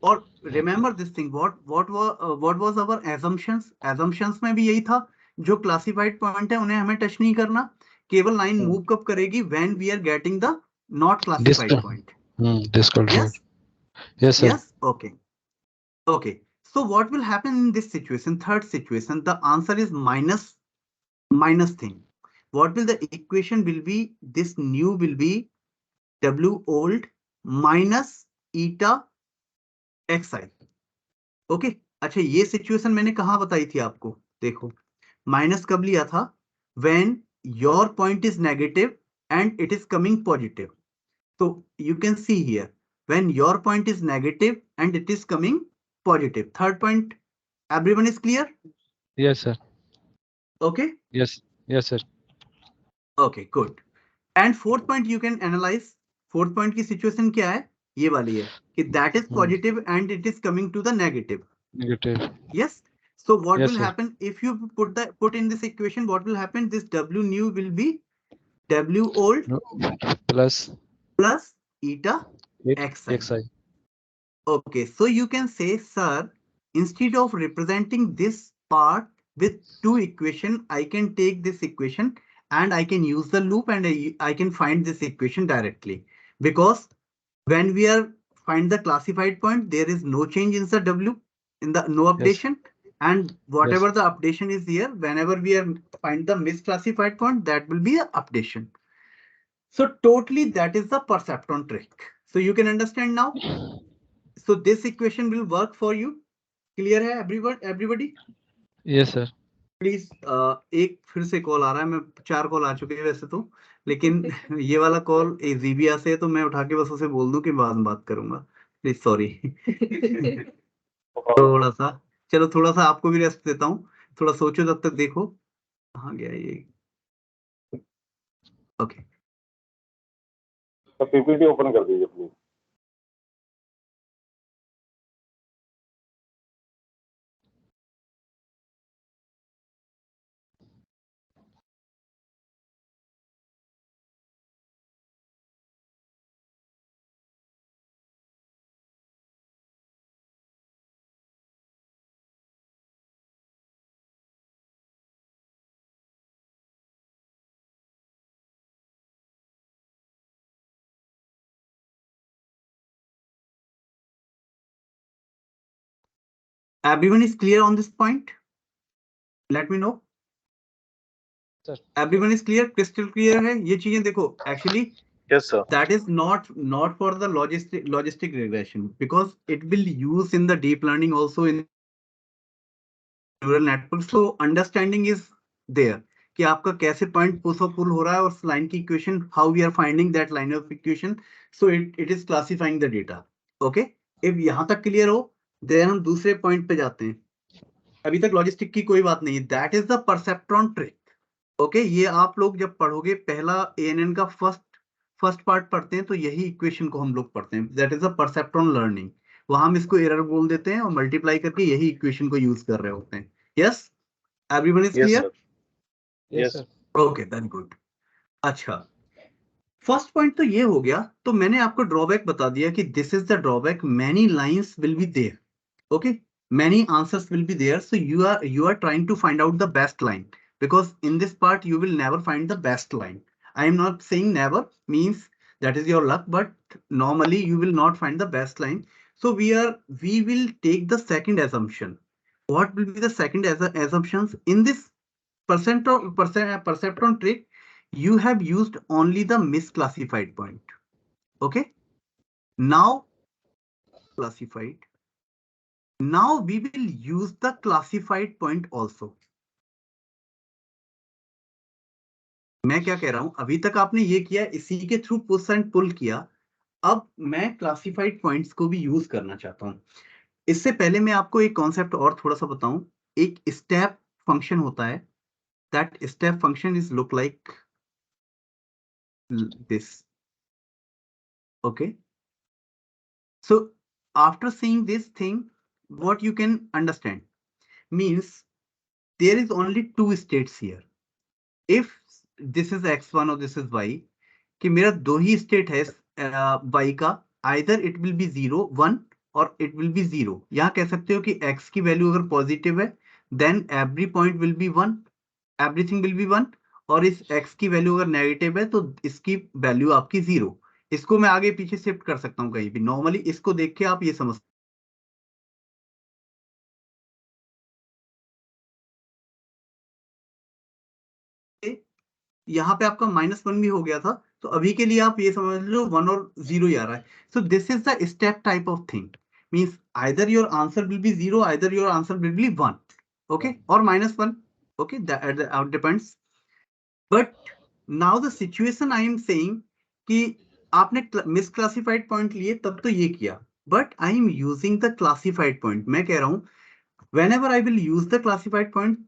और remember this thing, what was our assumptions में भी यही था, जो क्लासिफाइड पॉइंट है उन्हें हमें टच नहीं करना, केवल लाइन मूव कब करेगी when we are getting the not classified point. This called Yes, yes, sir. yes, okay. So what will happen in this situation, third situation, the answer is minus thing. What will the equation will be, this new will be W old minus eta xi. Okay, अच्छा ये situation मैंने कहाँ बताई थी आपको, देखो minus कब लिया था, when your point is negative and it is coming positive. तो you can see here, when your point is negative and it is coming positive. Third point, everyone is clear? Yes, sir. Okay, Yes, yes, sir. Okay, good. And fourth point you can analyse. Fourth point की situation क्या है, ये वाली है कि that is positive and it is coming to the negative. Negative. Yes. So what Yes, will sir. happen if you put in this equation? What will happen? This W new will be W old No, plus plus eta 8 xi. xi. Okay. So you can say, sir, instead of representing this part with two equation, I can take this equation and I can use the loop and I can find this equation directly, because when we are find the classified point, there is no change in the W, in the no Yes. updation, and whatever Yes. the updation is here, whenever we are find the misclassified point, that will be a updation. So totally that is the perceptron trick. So you can understand now. So this equation will work for you. Clear है everybody? Yes, sir. Please, एक फिर से call आ रहा है, मैं 4 call आ चुके हैं वैसे तो, लेकिन ये वाला कॉल जीबिया से है, तो मैं उठा के बस उसे बोल दूं कि बाद में बात करूंगा, प्लीज सॉरी. थोड़ा सा, चलो थोड़ा सा आपको भी रेस्ट देता हूँ, थोड़ा सोचो जब तक. देखो कहाँ गया ये. ओके, तो पीपीटी ओपन कर दीजिए please. everyone is clear on this point? Let me know. Sir. Everyone is clear, crystal clear है ये चीजें. देखो actually Yes, sir. that is not for the logistic regression, because it will use in the deep learning also in neural network. So understanding is there कि आपका कैसे point push और पुल हो रहा है, और लाइन की equation, how we are finding that line of equation. So it is classifying the data. Okay, if यहाँ तक क्लियर हो, देन हम दूसरे पॉइंट पे जाते हैं. अभी तक लॉजिस्टिक की कोई बात नहीं है. That is the perceptron trick. Okay, ये आप लोग जब पढ़ोगे, पहला ANN का फर्स्ट पार्ट पढ़ते हैं, तो यही इक्वेशन को हम लोग पढ़ते हैं. That is the perceptron learning. वहां हम इसको एरर बोल देते हैं और मल्टीप्लाई करके यही इक्वेशन को यूज कर रहे होते हैं. Yes, everyone is Yes, clear? sir. Yes, sir. Okay, very good. अच्छा, फर्स्ट पॉइंट तो ये हो गया. तो मैंने आपको ड्रॉबैक बता दिया कि this is the drawback, many lines will be there. Okay, many answers will be there, so you are trying to find out the best line, because in this part you will never find the best line. I am not saying never means that is your luck, but normally you will not find the best line. So we will take the second assumption. What will be the second assumptions in this perceptron trick? You have used only the misclassified point. Okay, now classified. Now we will use the classified point also. मैं क्या कह रहा हूं, अभी तक आपने ये किया, इसी के थ्रू पुश एंड पुल किया, अब मैं क्लासिफाइड पॉइंट्स को भी यूज करना चाहता हूं। इससे पहले मैं आपको एक कॉन्सेप्ट और थोड़ा सा बताऊं। एक स्टेप फंक्शन होता है, that step function is look like this. Okay, so after seeing this thing, what you can understand means there is only two states here. If this is x1 or this is y, कि मेरा दो ही state है y का, either it will be 0 1 और it will be 0। यहाँ कह सकते हो कि x की वैल्यू अगर पॉजिटिव है then every point will be 1, everything will be 1, और इस x की वैल्यू अगर नेगेटिव है तो इसकी वैल्यू आपकी 0। इसको मैं आगे पीछे शिफ्ट कर सकता हूँ कहीं भी, नॉर्मली इसको देख के आप ये समझ यहाँ पे आपका -1 भी हो गया था, तो अभी के लिए आप ये समझ लो 1 और 0 ही आ रहा है। So this is the step type of thing, means either your answer will be 0, either your answer will be 1, okay, और -1, okay, that depends. But now the situation I am saying कि आपने मिसक्लासिफाइड पॉइंट लिए तब तो ये किया, but I am using the classified point. मैं कह रहा हूं whenever I will use the classified point,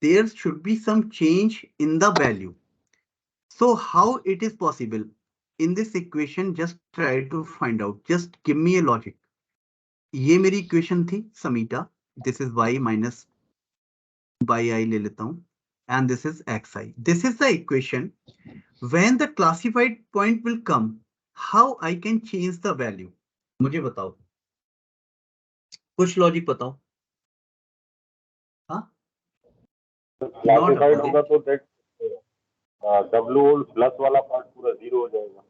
there should be some change in the value. So how it is possible in this equation? Just try to find out, just give me a logic. ये मेरी equation थी समीटा, this is y minus बाई आई ले लेता हूं, and this is xi। This is the equation. When the classified point will come, how I can change the value? मुझे बताओ, कुछ लॉजिक बताओ। हाँ, क्लासिफाइड होगा तो दैट डब्ल्यू प्लस वाला पार्ट पूरा 0 हो जाएगा।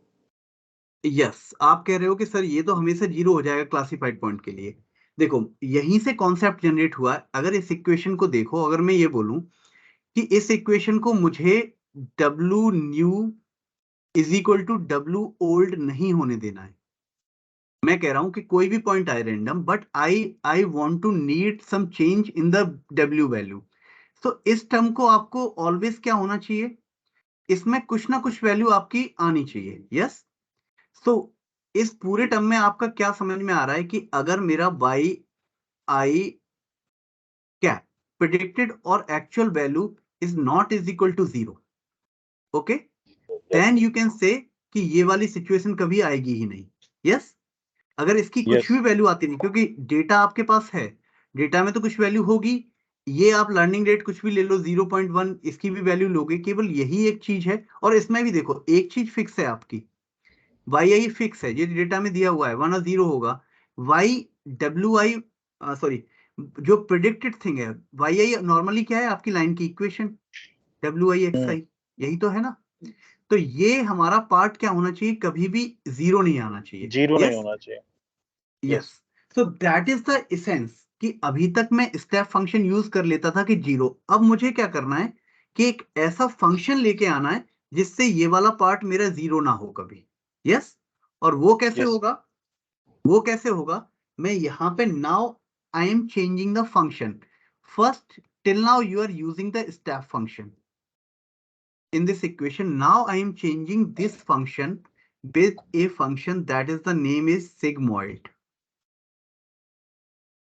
यस, आप कह रहे हो कि सर ये तो हमेशा 0 हो जाएगा क्लासिफाइड पॉइंट के लिए। देखो, यहीं से कॉन्सेप्ट जनरेट हुआ। अगर इस इक्वेशन को देखो, अगर मैं ये बोलूं कि इस इक्वेशन को मुझे W new is equal to W old नहीं होने देना है। मैं कह रहा हूं कि कोई भी पॉइंट आए random, but I want to need some change in the W value. तो इस टर्म को आपको ऑलवेज क्या होना चाहिए, इसमें कुछ ना कुछ वैल्यू आपकी आनी चाहिए। यस, तो इस पूरे टर्म में आपका क्या समझ में आ रहा है कि अगर मेरा y i क्या प्रेडिक्टेड और actual value is not is equal to 0, okay, then you can say कि ये वाली सिचुएशन कभी आएगी ही नहीं। यस, अगर इसकी कुछ Yes. भी वैल्यू आती नहीं, क्योंकि डेटा आपके पास है, डेटा में तो कुछ वैल्यू होगी। ये आप लर्निंग रेट कुछ भी ले लो 0.1, इसकी भी वैल्यू लोगे, केवल यही एक चीज है। और इसमें भी देखो, एक चीज फिक्स है आपकी, वाई आई फिक्स है, ये डेटा में दिया हुआ है 1 और 0 होगा। वाई डब्ल्यू आई सॉरी, जो प्रिडिक्टेड थिंग है वाई आई नॉर्मली क्या है आपकी लाइन की इक्वेशन, डब्ल्यू आई एक्स आई, यही तो है ना। तो ये हमारा पार्ट क्या होना चाहिए, कभी भी 0 नहीं आना चाहिए। 0 नहीं होना चाहिए। Yes, so that is the essence कि अभी तक मैं स्टेप फंक्शन यूज कर लेता था कि 0। अब मुझे क्या करना है कि एक ऐसा फंक्शन लेके आना है जिससे ये वाला पार्ट मेरा 0 ना हो कभी। यस, और वो कैसे Yes. होगा, वो कैसे होगा, मैं यहाँ पे now I am changing the function. First, till now you are using the step function in this equation. Now I am changing this function with a function that is the name is sigmoid.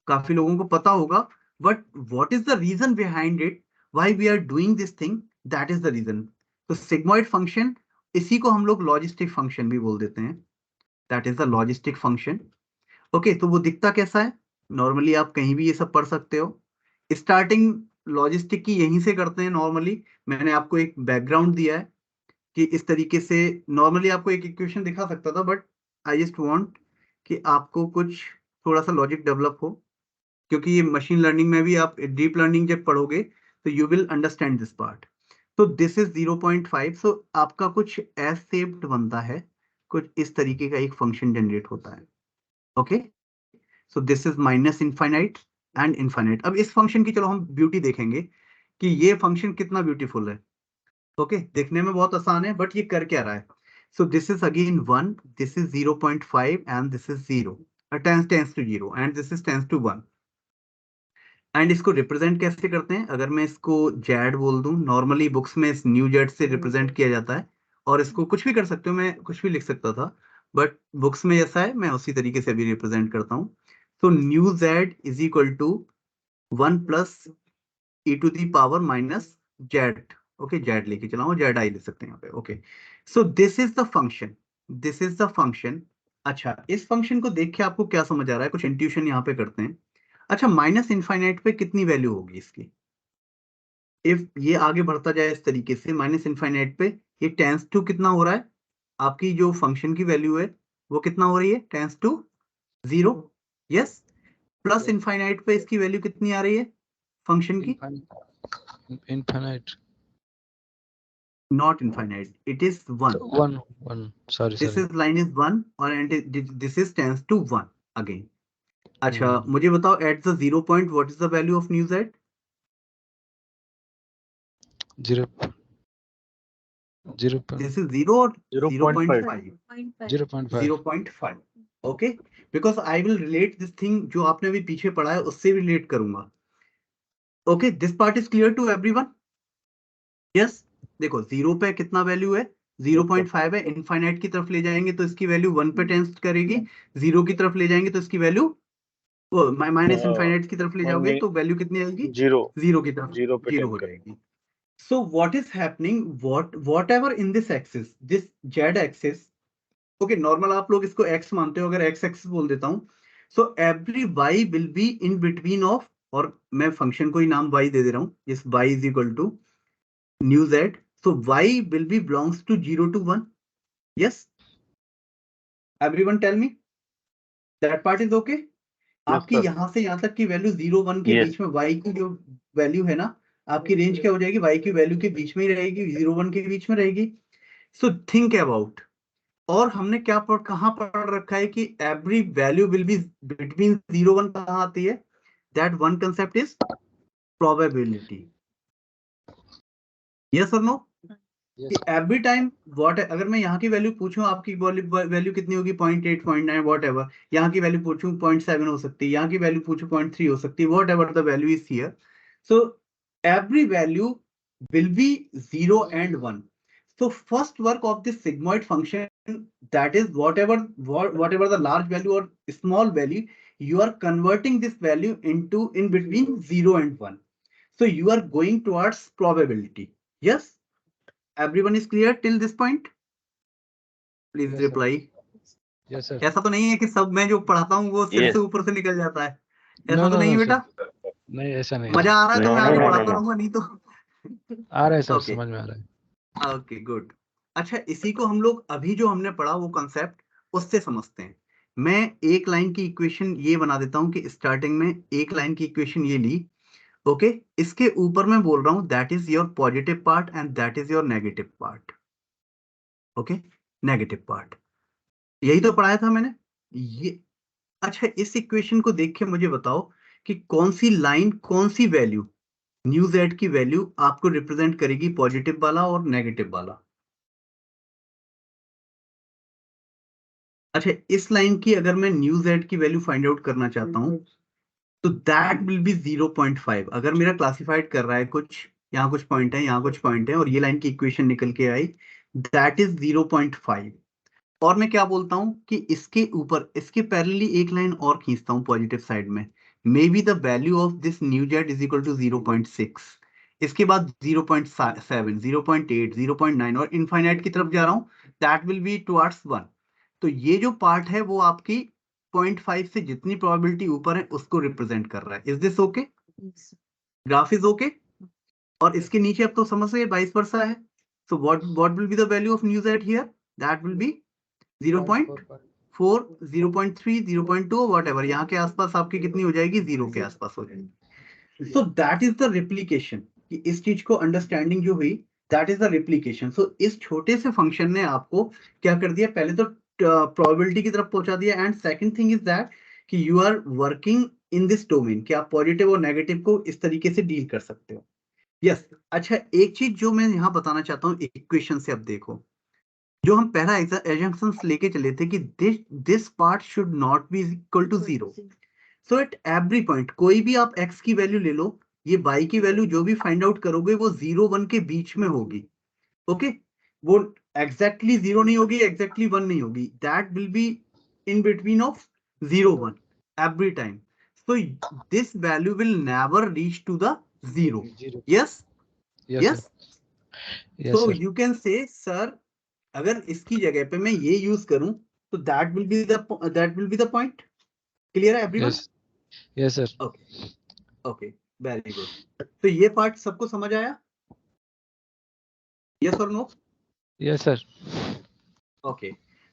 काफी लोगों को पता होगा, but what is the reason behind it, why we are doing this thing, that is the reason. तो sigmoid function, इसी को हम लोग लॉजिस्टिक फंक्शन भी बोल देते हैं, that is the logistic function. Okay, तो वो दिखता कैसा है, नॉर्मली आप कहीं भी ये सब पढ़ सकते हो। स्टार्टिंग लॉजिस्टिक की यहीं से करते हैं नॉर्मली। मैंने आपको एक बैकग्राउंड दिया है कि इस तरीके से नॉर्मली आपको एक इक्वेशन दिखा सकता था, बट आई जस्ट वांट कि आपको कुछ थोड़ा सा लॉजिक डेवलप हो, क्योंकि ये मशीन लर्निंग में भी आप डीप लर्निंग जब पढ़ोगे तो you will understand this part. तो दिस इज 0.5, सो आपका कुछ एस शेप्ड बनता है, कुछ इस तरीके का एक फंक्शन जनरेट होता है। Okay, so this is minus infinite and infinite. अब इस फंक्शन की चलो हम ब्यूटी देखेंगे कि ये फंक्शन कितना ब्यूटीफुल है। ओके, देखने में बहुत आसान है, बट ये कर क्या रहा है। So this is again 1, this is 0.5 and this is 0, tends to 0 and this is tends to 1। And इसको रिप्रेजेंट कैसे करते हैं? अगर मैं इसको जेड बोल दूं, नॉर्मली बुक्स में इस न्यू जेड से रिप्रेजेंट किया जाता है, और इसको कुछ भी कर सकते हो, मैं कुछ भी लिख सकता था, बट बुक्स में जैसा है मैं उसी तरीके से अभी रिप्रेजेंट करता हूँ। तो new z is equal to 1 plus e to the power minus z. Okay, z लेके चला हूँ, जेड आई लिख सकते हैं यहाँ पे। Okay, so this is the function, this is the function. अच्छा, इस फंक्शन को देख के आपको क्या समझ आ रहा है? कुछ इंट्यूशन यहाँ पे करते हैं। अच्छा, माइनस इनफाइनाइट पे कितनी वैल्यू होगी इसकी? इफ ये आगे बढ़ता जाए इस तरीके से माइनस इनफाइनाइट पे, ये टेंस टू कितना हो रहा है? आपकी जो फंक्शन की वैल्यू है वो कितना हो रही है? Tends to 0। Yes, plus infinite पे इसकी वैल्यू कितनी आ रही है फंक्शन की? Infinite. Not infinite, it is 1. One. Sorry. This is line is 1 और this is tends to 1 again. अच्छा, मुझे बताओ at the 0 point what is the value of new z? 0. This is 0 or 0.5. 0.5? 0.5. 0.5. Okay, because I will relate this thing जो आपने अभी पीछे पढ़ा है उससे relate करूंगा. Okay, this part is clear to everyone? Yes, देखो 0 पे कितना वैल्यू है? 0.5 है। इनफाइनाइट की तरफ ले जाएंगे तो इसकी वैल्यू 1 पे टेंस करेगी, 0 की तरफ ले जाएंगे तो इसकी वैल्यू माइनस इनफाइनाइट की तरफ ले जाओगे तो वैल्यू कितनी आएगी? 0 की तरफ 0 हो जाएगी। So what is happening? Whatever in this axis, this z axis, okay, normal आप लोग इसको x मानते हो, अगर x axis बोल देता हूँ, so every y will be in between of, और मैं फंक्शन को ही नाम y दे दे रहा हूँ, इस y is equal to new z, so y will be belongs to 0 to 1. Yes, everyone tell me that part is okay? आपकी यहाँ से यहाँ तक की वैल्यू 0 1 के बीच में y की जो वैल्यू है ना, आपकी रेंज क्या हो जाएगी? y की वैल्यू के बीच में ही रहेगी, 0 1 के बीच में रहेगी। सो थिंक अबाउट, और हमने क्या कहाँ पढ़ रखा है कि every value will be between 0 1 कहाँ आती है? That one concept is probability. Yes और नो? एवरी टाइम व्हाट, अगर मैं यहाँ की वैल्यू पूछूं, आपकी वैल्यू कितनी होगी? 0.8 0.9 वॉट एवर। यहाँ की वैल्यू पूछूं 0.7 हो सकती है, यहाँ की वैल्यू पूछूं 0.3 हो सकती है, what ever the value is here. So every value will be 0 and 1. So first work of this sigmoid function, that is whatever the large value or small value, you are converting this value into in between 0 and 1. So you are going towards probability. Yes, everyone is clear till this point? Please reply. Yes, sir. ऐसा तो नहीं है कि सब मैं जो पढ़ाता हूँ वो सिर से ऊपर से निकल जाता है? ऐसा तो नहीं है बेटा? नहीं, ऐसा नहीं। मजा आ रहा है तो मैं आगे पढ़ाता रहूंगा, नहीं तो आ रहा है सर, समझ में आ रहा है। Okay, good. अच्छा, इसी को हम लोग अभी जो हमने पढ़ा वो कंसेप्ट उससे समझते हैं। मैं एक लाइन की इक्वेशन ये बना देता हूं कि स्टार्टिंग में एक लाइन की इक्वेशन ये ली, ओके, इसके ऊपर मैं बोल रहा हूं that is your positive part and that is your negative part. Okay, negative part, यही तो पढ़ाया था मैंने ये। अच्छा, इस इक्वेशन को देख के मुझे बताओ कि कौन सी लाइन, कौन सी वैल्यू, न्यू जेड की वैल्यू आपको रिप्रेजेंट करेगी पॉजिटिव वाला और नेगेटिव वाला? अच्छा, इस लाइन की अगर मैं न्यू जेड की वैल्यू फाइंड आउट करना चाहता हूं तो दैट विल बी 0.5। अगर मेरा क्लासिफाइड कर रहा है कुछ, यहाँ कुछ पॉइंट है, यहाँ कुछ पॉइंट है, और ये लाइन की इक्वेशन निकल के आई, दैट इज 0.5। और मैं क्या बोलता हूं कि इसके ऊपर, इसके पैरेलली एक लाइन और खींचता हूं पॉजिटिव साइड में, maybe the value of this new z is equal to 0.6। इसके बाद 0.7, 0.8, 0.9 और इनफाइनाइट की तरफ जा रहा हूं, दैट विल बी टुवर्ड्स 1। तो ये जो पार्ट है वो आपकी 0.5 से जितनी प्रोबेबिलिटी ऊपर है उसको रिप्रेजेंट कर रहा है। Is this okay? Graph is okay? और इसके नीचे अब तो समझ गए वाइस वर्सा है। So what will be the value of new Z here? That will be 0.4, 0.3, 0.2 what ever, यहाँ के आसपास आपकी कितनी हो जाएगी? 0 के आसपास हो जाएगी। So that is the replication, कि इस चीज को अंडरस्टैंडिंग जो हुई, दैट इज द रिप्लीकेशन। सो इस छोटे से फंक्शन ने आपको क्या कर दिया? पहले तो प्रोबेबिलिटी की तरफ पहुंचा दिया, and second thing is that कि you are working in this domain, कि आप पॉजिटिव और नेगेटिव को इस तरीके से डील कर सकते हो। यस। अच्छा, एक चीज जो मैं यहाँ बताना चाहता हूँ इक्वेशन से, अब देखो, जो हम पहला एजम्पशंस लेके चले थे कि this part should not be equal to 0, so at every point कोई भी आप x की वैल्यू ले लो, ये y की वैल्यू जो भी फाइंड आउट करोगे वो 0 1 के बीच में होगी। ओके, वो एग्जैक्टली 0 नहीं होगी, एग्जैक्टली 1 नहीं होगी, that will be in between of 0 1 every time. So this value will never reach to the 0. Zero. Yes. Yes, Yes. Yes, So sir. you can say, sir, अगर इसकी जगह पे मैं ये यूज करूं तो that will be the point. Clear है everyone? Yes. Yes, sir. Okay. Okay. Very good. तो ये पार्ट सबको समझ आया? Yes or no? Yes, sir. Okay,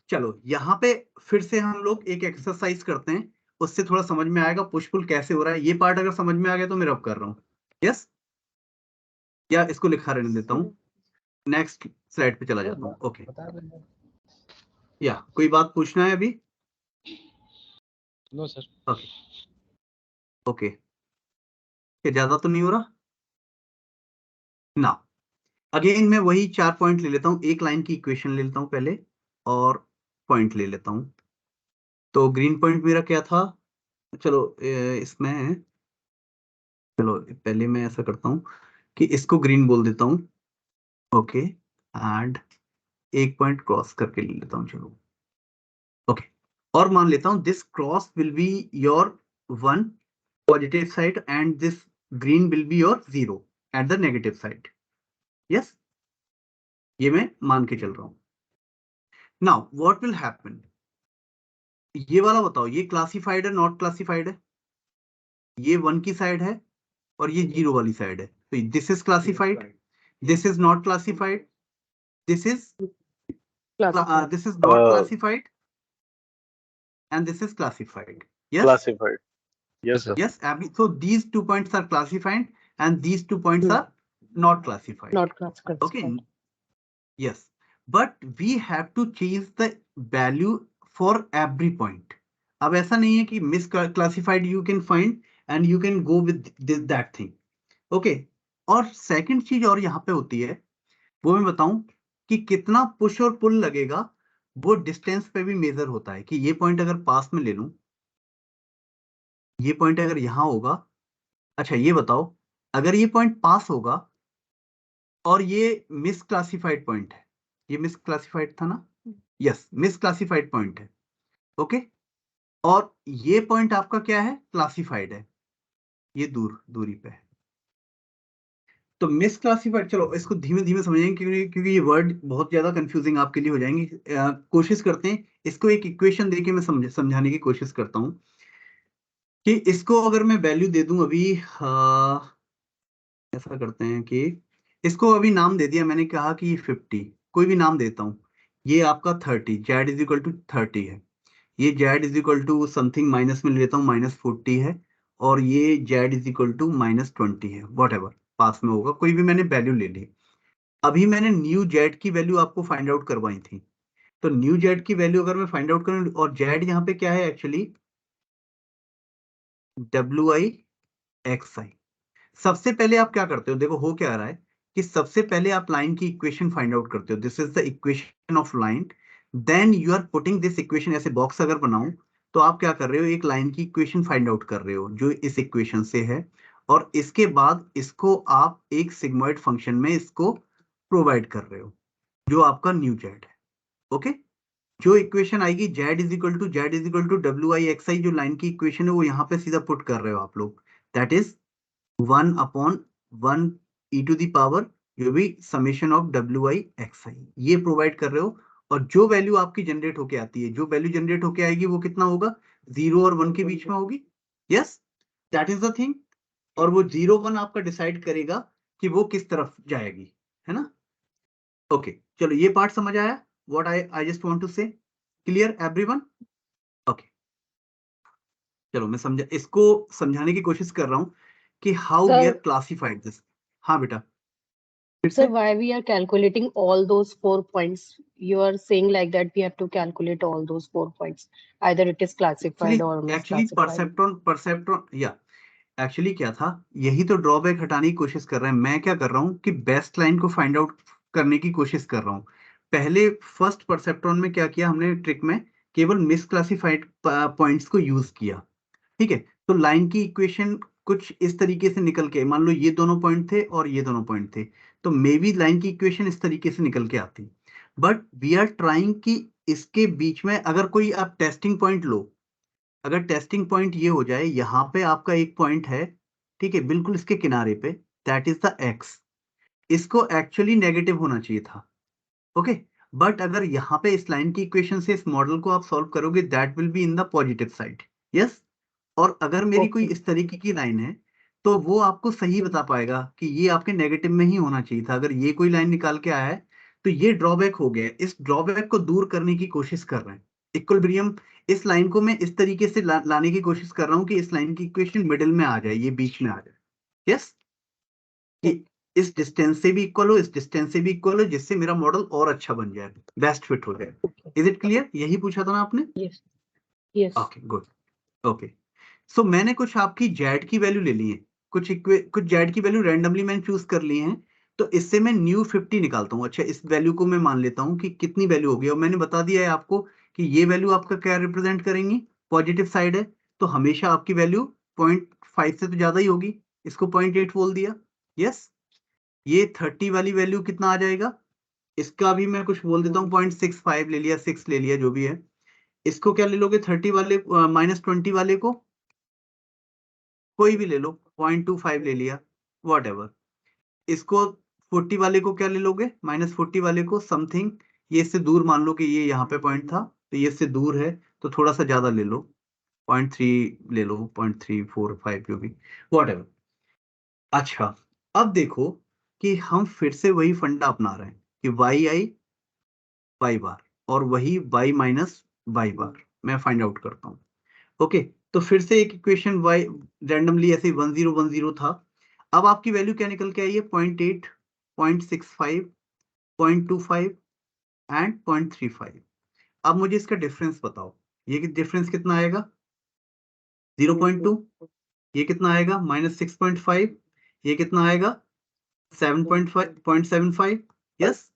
चलो यहाँ पे फिर से हम लोग एक एक्सरसाइज करते हैं, उससे थोड़ा समझ में आएगा पुश पुल कैसे हो रहा है। ये पार्ट अगर समझ में आ गया तो मैं रब कर रहा हूँ। यस, या इसको लिखा रहने देता हूँ, नेक्स्ट स्लाइड पे चला जाता हूँ। ओके, या कोई बात पूछना है अभी? No sir. ओके ओके, क्या ज्यादा तो नहीं हो रहा ना? अगेन मैं वही 4 पॉइंट ले लेता हूँ, एक लाइन की इक्वेशन ले लेता हूँ पहले और पॉइंट ले लेता हूँ। तो ग्रीन पॉइंट मेरा क्या था? चलो इसमें, चलो पहले मैं ऐसा करता हूँ कि इसको ग्रीन बोल देता हूँ। ओके, एंड एक पॉइंट क्रॉस करके ले लेता हूँ। चलो ओके, और मान लेता हूँ this cross will be your 1 positive side and this green will be your 0 at the negative side. Yes, ये मैं मान के चल रहा हूँ। नाउ व्हाट विल हैपन, ये वाला बताओ, ये क्लासिफाइड है नॉट क्लासिफाइड है? ये 1 की साइड है और ये 0 वाली साइड है, तो this is classified, this is not classified, this is this is not classified and this is classified. Yes, Classified. Yes, sir. yes, so these 2 points are classified and these 2 points are not classified. Not classified. Okay, yes, but we have to change the value for every point. अब ऐसा नहीं है कि misclassified you can find and you can go with that thing. Okay, और second चीज और यहाँ पे होती है, वो मैं बताऊं कि कितना पुश और पुल लगेगा, वो डिस्टेंस पे भी मेजर होता है। कि ये पॉइंट अगर पास में ले लूं, ये पॉइंट अगर यहां होगा, अच्छा ये बताओ, अगर ये पॉइंट पास होगा और ये मिसक्लासिफाइड पॉइंट है, ये मिसक्लासिफाइड था ना? यस, मिसक्लासिफाइड पॉइंट है। ओके, और ये पॉइंट आपका क्या है? क्लासिफाइड है, ये दूरी पे है। तो मिसक्लासिफाइड, चलो इसको धीमे धीमे समझेंगे क्योंकि ये वर्ड बहुत ज्यादा कंफ्यूजिंग आपके लिए हो जाएंगे। कोशिश करते हैं इसको एक इक्वेशन देके मैं समझाने की कोशिश करता हूँ कि इसको अगर मैं वैल्यू दे दूं अभी, ऐसा करते हैं कि इसको अभी नाम दे दिया मैंने, कहा कि 50, कोई भी नाम देता हूँ। ये आपका 30, जेड इज इक्वल टू 30 है, ये z is equal to something minus में लेता हूँ -40 है, और ये जेड इज इक्वल टू -20 है, वॉट एवर पास में होगा, कोई भी मैंने वैल्यू ले ली। अभी मैंने न्यू जेड की वैल्यू आपको फाइंड आउट करवाई थी, तो न्यू जेड की वैल्यू अगर मैं फाइंड आउट करूं, और जेड यहाँ पे क्या है एक्चुअली? WI/XI। सबसे पहले आप क्या करते हो, देखो हो क्या रहा है कि सबसे पहले आप लाइन की इक्वेशन फाइंड आउट करते हो, this is the equation of line, then you are putting this equation, ऐसे बॉक्स अगर बनाऊं तो आप क्या कर रहे हो, एक लाइन की इक्वेशन फाइंड आउट कर रहे हो जो इस इक्वेशन से है, और इसके बाद इसको आप एक सिग्मॉइड फंक्शन में इसको प्रोवाइड कर रहे हो, जो आपका न्यू जेड है। ओके, जो इक्वेशन आएगी z = WI/XI, जो लाइन की इक्वेशन है वो यहाँ पे सीधा पुट कर रहे हो आप लोग, दैट इज 1/1 e⁻, जो भी समेशन ऑफ WI/XI, ये प्रोवाइड कर रहे हो। और जो वैल्यू आपकी जनरेट होके आती है, जो वैल्यू जनरेट होके आएगी वो कितना होगा? 0 और 1 के बीच में होगी। Yes, that is the thing. और वो 0 1 आपका डिसाइड करेगा कि वो किस तरफ जाएगी, है ना? ओके, चलो ये पार्ट समझ आया, what I just want to say, clear everyone? Okay, चलो मैं समझा, इसको समझाने की कोशिश कर रहा हूँ कि how we are classified this. हाँ बेटा, So why we are calculating all those 4 points? You are saying like that we have to calculate all those 4 points. Either it is classified or actually misclassified. Perceptron या actually क्या था, यही तो drawback हटाने की कोशिश कर रहे हैं। मैं क्या कर रहा हूँ कि बेस्ट लाइन को फाइंड आउट करने की कोशिश कर रहा हूँ। पहले फर्स्ट परसेप्ट्रॉन में क्या किया हमने ट्रिक में, केवल मिसक्लासिफाइड पॉइंट्स को यूज किया, ठीक है, तो लाइन की इक्वेशन कुछ इस तरीके से निकल के, मान लो ये दोनों पॉइंट थे और ये दोनों पॉइंट थे, तो मे बी लाइन की इक्वेशन इस तरीके से निकल के आती, बट वी आर ट्राइंग कि इसके बीच में अगर कोई आप टेस्टिंग पॉइंट लो, अगर टेस्टिंग पॉइंट ये हो जाए, यहाँ पे आपका एक पॉइंट है, ठीक है, बिल्कुल इसके किनारे पे, दैट इज द एक्स, इसको एक्चुअली नेगेटिव होना चाहिए था, ओके, बट अगर यहाँ पे इस लाइन की इक्वेशन से इस मॉडल को आप सॉल्व करोगे, that will be in the positive side, yes. और अगर मेरी कोई Okay. इस तरीके की लाइन है, तो वो आपको सही बता पाएगा कि ये आपके नेगेटिव में ही होना चाहिए था। अगर ये कोई लाइन निकाल के आया है, तो ये ड्रॉबैक हो गया है, इस ड्रॉबैक को दूर करने की कोशिश कर रहे हैं। इक्विलिब्रियम, इस लाइन को मैं इस तरीके से लाने की कोशिश कर रहा हूँ कि इस लाइन की इक्वेशन मिडिल में आ जाए, ये बीच में आ जाए, यस, कि इस डिस्टेंस से भी इक्वल हो, इस डिस्टेंस से भी इक्वल हो, जिससे मेरा मॉडल और अच्छा बन जाए, बेस्ट फिट हो जाए। Is it clear? यही पूछा था ना आपने? Yes. Yes. Okay, good, okay. So मैंने कुछ आपकी जेड की वैल्यू ले ली है, कुछ जेड की वैल्यू रैंडमली मैंने चूज कर ली है, तो इससे मैं न्यू 50 निकालता हूँ। अच्छा, इस वैल्यू को मैं मान लेता हूँ कि कितनी वैल्यू होगी, और मैंने बता दिया है आपको कि ये वैल्यू आपका क्या रिप्रेजेंट करेंगी, पॉजिटिव साइड है, तो हमेशा आपकी वैल्यू 0.5 से तो ज्यादा ही होगी, इसको 0.8 बोल दिया, यस। ये 30 वाली वैल्यू कितना आ जाएगा, इसका भी मैं कुछ बोल देता हूँ, 0.65 ले लिया, 6 ले लिया, जो भी है। इसको क्या ले लोगे, 30 वाले -20 वाले को कोई भी ले लो, 0.25 ले लिया, वॉट एवर। इसको 40 वाले को क्या ले लोगे, -40 वाले को समथिंग, ये इससे दूर, मान लो कि ये यहाँ पे पॉइंट था, तो ये इससे दूर है, तो थोड़ा सा ज्यादा ले लो, 0.3 ले लो, 0.345, जो भी, वॉट एवर। अच्छा, अब देखो कि हम फिर से वही फंडा अपना रहे हैं कि वाई आई वाई बार और वही वाई माइनस वाई बार मैं फाइंड आउट करता हूँ, ओके। तो फिर से एक इक्वेशन वाई रैंडमली ऐसे 1010 था, अब आपकी वैल्यू क्या निकल के आई है, 0.8, 0.65, 0.25 एंड 0.35। अब मुझे इसका डिफरेंस बताओ, ये डिफरेंस कितना आएगा, 0.2, ये कितना आएगा, -6.5, ये कितना आएगा, 7.5, यस,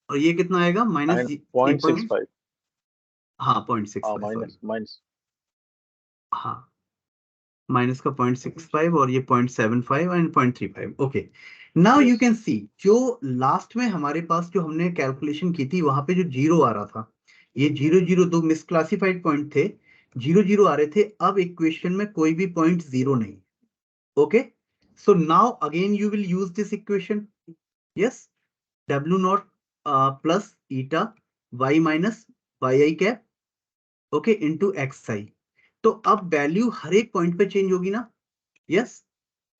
और ये कितना आएगा, माइनस 0.65 हाँ 0.65, माइनस माइनस हाँ, माइनस का 0.65 और ये 0.75 and 0.35, okay. Now you can सी, जो लास्ट में हमारे पास जो हमने कैलकुलेशन की थी, वहां पे जो जीरो आ रहा था, ये 0 0 2 मिसक्लासिफाइड पॉइंट थे, 0 0 आ रहे थे, अब इक्वेशन में कोई भी पॉइंट जीरो नहीं, okay. So now again you will use this equation, yes, W0 plus eta y minus Y I cap, okay, into X I. तो अब वैल्यू हर एक पॉइंट पे चेंज होगी ना, यस।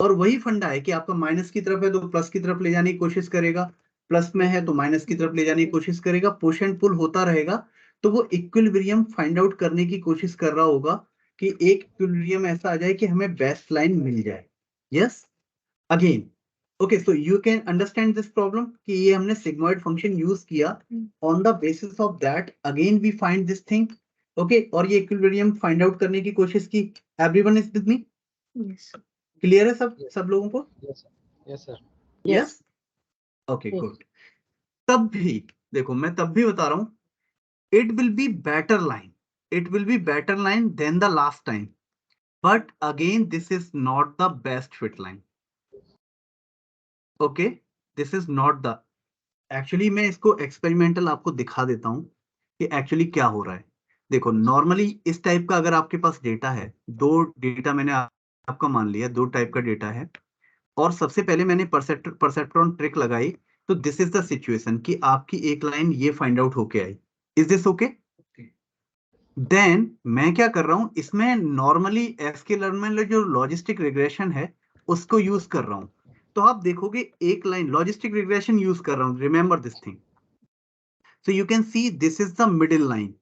और वही फंडा है कि आपका माइनस की तरफ है तो प्लस की तरफ ले जाने की कोशिश करेगा, प्लस में है तो माइनस की तरफ ले जाने की कोशिश करेगा, पुश एंड पुल होता रहेगा, तो वो इक्विलिब्रियम फाइंड आउट करने की कोशिश कर रहा होगा कि एक इक्विलिब्रियम ऐसा आ जाए कि हमें बेस्ट लाइन मिल जाए, yes. Again, okay, so you can understand this problem कि ये हमने सिग्मॉइड फंक्शन यूज किया, on the basis of that again we find this thing, okay, और ये इक्विलिब्रियम फाइंड आउट करने की कोशिश की। Everyone is with me? Yes. Clear है सब लोगों को? Yes, sir. Yes, sir. Yes, okay, Yes. Good. तब भी देखो, मैं तब भी बता रहा हूं, it will be better line, it will be better line than the last time, but again this is not the best fit line, okay, this is not the, actually मैं इसको एक्सपेरिमेंटल आपको दिखा देता हूं कि एक्चुअली क्या हो रहा है। देखो, नॉर्मली इस टाइप का अगर आपके पास डेटा है, दो डेटा मैंने आपका मान लिया, दो टाइप का डेटा है, और सबसे पहले मैंने परसेप्ट्रॉन ट्रिक लगाई, तो दिस इज द सिचुएशन कि आपकी एक लाइन ये फाइंड आउट होके आई, इज दिस ओके? देन मैं क्या कर रहा हूं, इसमें नॉर्मली एसक्यूएल में जो लॉजिस्टिक रिग्रेशन है उसको यूज कर रहा हूं, तो आप देखोगे एक लाइन लॉजिस्टिक रिग्रेशन यूज कर रहा हूं, remember this thing. So you can see this is the middle line,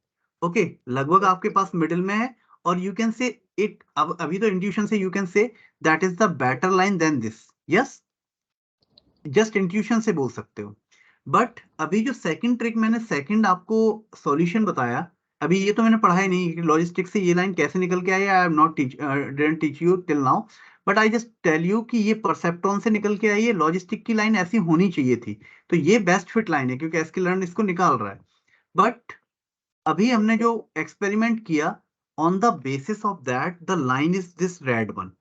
okay, लगभग आपके पास मिडिल में है, और यू कैन से इट, अब अभी तो इंट्यूशन से you can say that is the better line than this, yes, just intuition से बोल सकते हो। बट अभी जो सेकंड ट्रिक मैंने सेकंड आपको सॉल्यूशन बताया, अभी ये तो मैंने पढ़ा ही नहीं कि लॉजिस्टिक से ये लाइन कैसे निकल के आई, I have not didn't teach you till now, but I just tell you कि ये परसेप्ट्रॉन से निकल के आई है, लॉजिस्टिक की लाइन ऐसी होनी चाहिए थी, तो ये बेस्ट फिट लाइन है क्योंकि एसक्यूएल इसको निकाल रहा है। बट अभी हमने जो एक्सपेरिमेंट किया, On the basis of that, the line is this red one.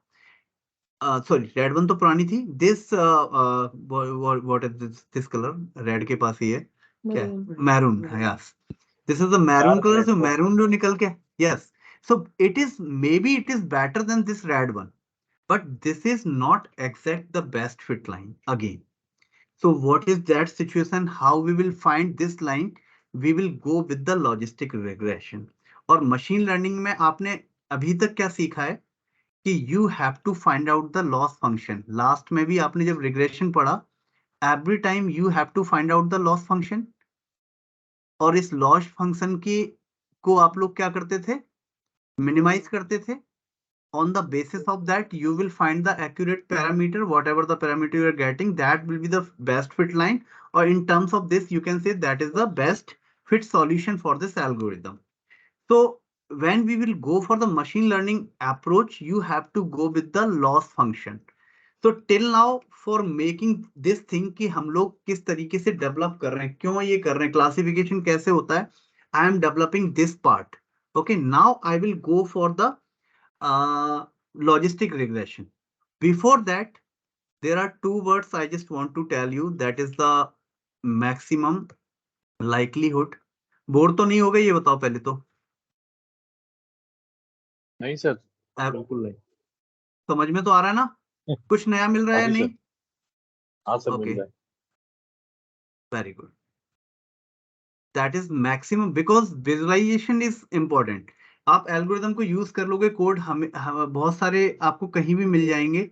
Sorry, red one तो पुरानी थी. This what is this color? Red के पास ही है. क्या? Maroon. Yes. This is the maroon color. So maroon जो निकल के. Yes. So it is, maybe it is better than this red one, but this is not exact the best fit line again. So what is that situation? How we will find this line? We will go with the logistic regression. और machine learning में आपने अभी तक क्या सीखा है कि you have to find out the loss function. Last में भी आपने जब regression पढ़ा, every time you have to find out the loss function. और इस loss function की को आप लोग क्या करते थे? Minimize करते थे. On the basis of that, you will find the accurate parameter, whatever the parameter you are getting, that will be the best fit line. Or in terms of this, you can say that is the best fit solution for this algorithm. So when we will go for the machine learning approach, you have to go with the loss function. So till now, for making this thing कि हम लोग किस तरीके से develop कर रहे हैं, क्यों ये कर रहे हैं, classification कैसे होता है, I am developing this part. Okay, now I will go for the logistic regression. Before that, there are two words I just want to tell you, that is the maximum likelihood. Bore तो नहीं हो गई, ये बताओ पहले तो. नहीं sir, बिल्कुल नहीं. समझ में तो आ रहा है ना? कुछ नया मिल रहा है या नहीं? हाँ सर, मिल रहा है. Very good. That is maximum, because visualization is important. आप एल्गोरिथम को यूज कर लोगे, कोड हमें बहुत सारे आपको कहीं भी मिल जाएंगे,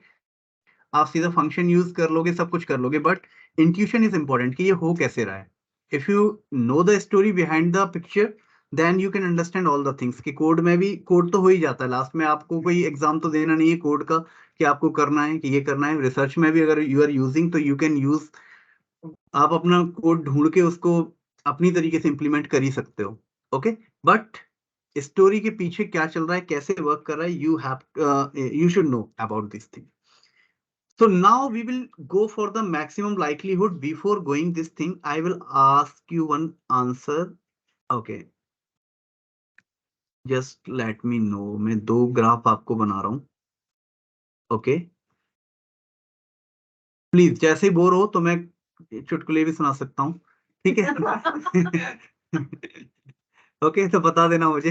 आप सीधा फंक्शन यूज कर लोगे, सब कुछ कर लोगे, बट इंट्यूशन इज इंपॉर्टेंट कि ये हो कैसे रहा है. If you know the story behind the picture, then you can understand all the things. कि कोड में भी कोड तो हो ही जाता है, लास्ट में आपको कोई एग्जाम तो देना नहीं है कोड का कि आपको करना है कि ये करना है. रिसर्च में भी अगर यू आर यूजिंग, तो यू कैन यूज, आप अपना कोड ढूंढ के उसको अपनी तरीके से इंप्लीमेंट कर ही सकते हो. ओके, बट स्टोरी के पीछे क्या चल रहा है, कैसे वर्क कर रहा है, you should know about this thing. So now we will go for the maximum likelihood. Before going this thing, I will ask you one answer. Okay, just let me know. मैं दो graph आपको बना रहा हूँ. Okay, please जैसे ही bore हो तो मैं चुटकुले भी सुना सकता हूँ, ठीक है? ओके, तो बता देना मुझे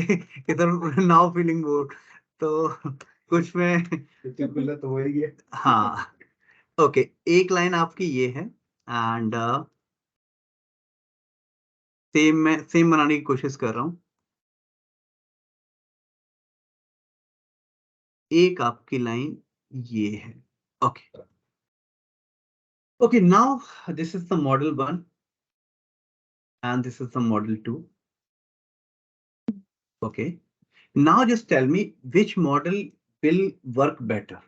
इधर नाउ फीलिंग बोर्ड, तो कुछ में चुटकुला तो हो ही गया. हाँ, ओके, एक लाइन आपकी ये है, एंड सेम बनाने की कोशिश कर रहा हूँ. एक आपकी लाइन ये है. Okay, okay, now this is the model 1 and this is the model 2. Okay, now just tell me which model will work better.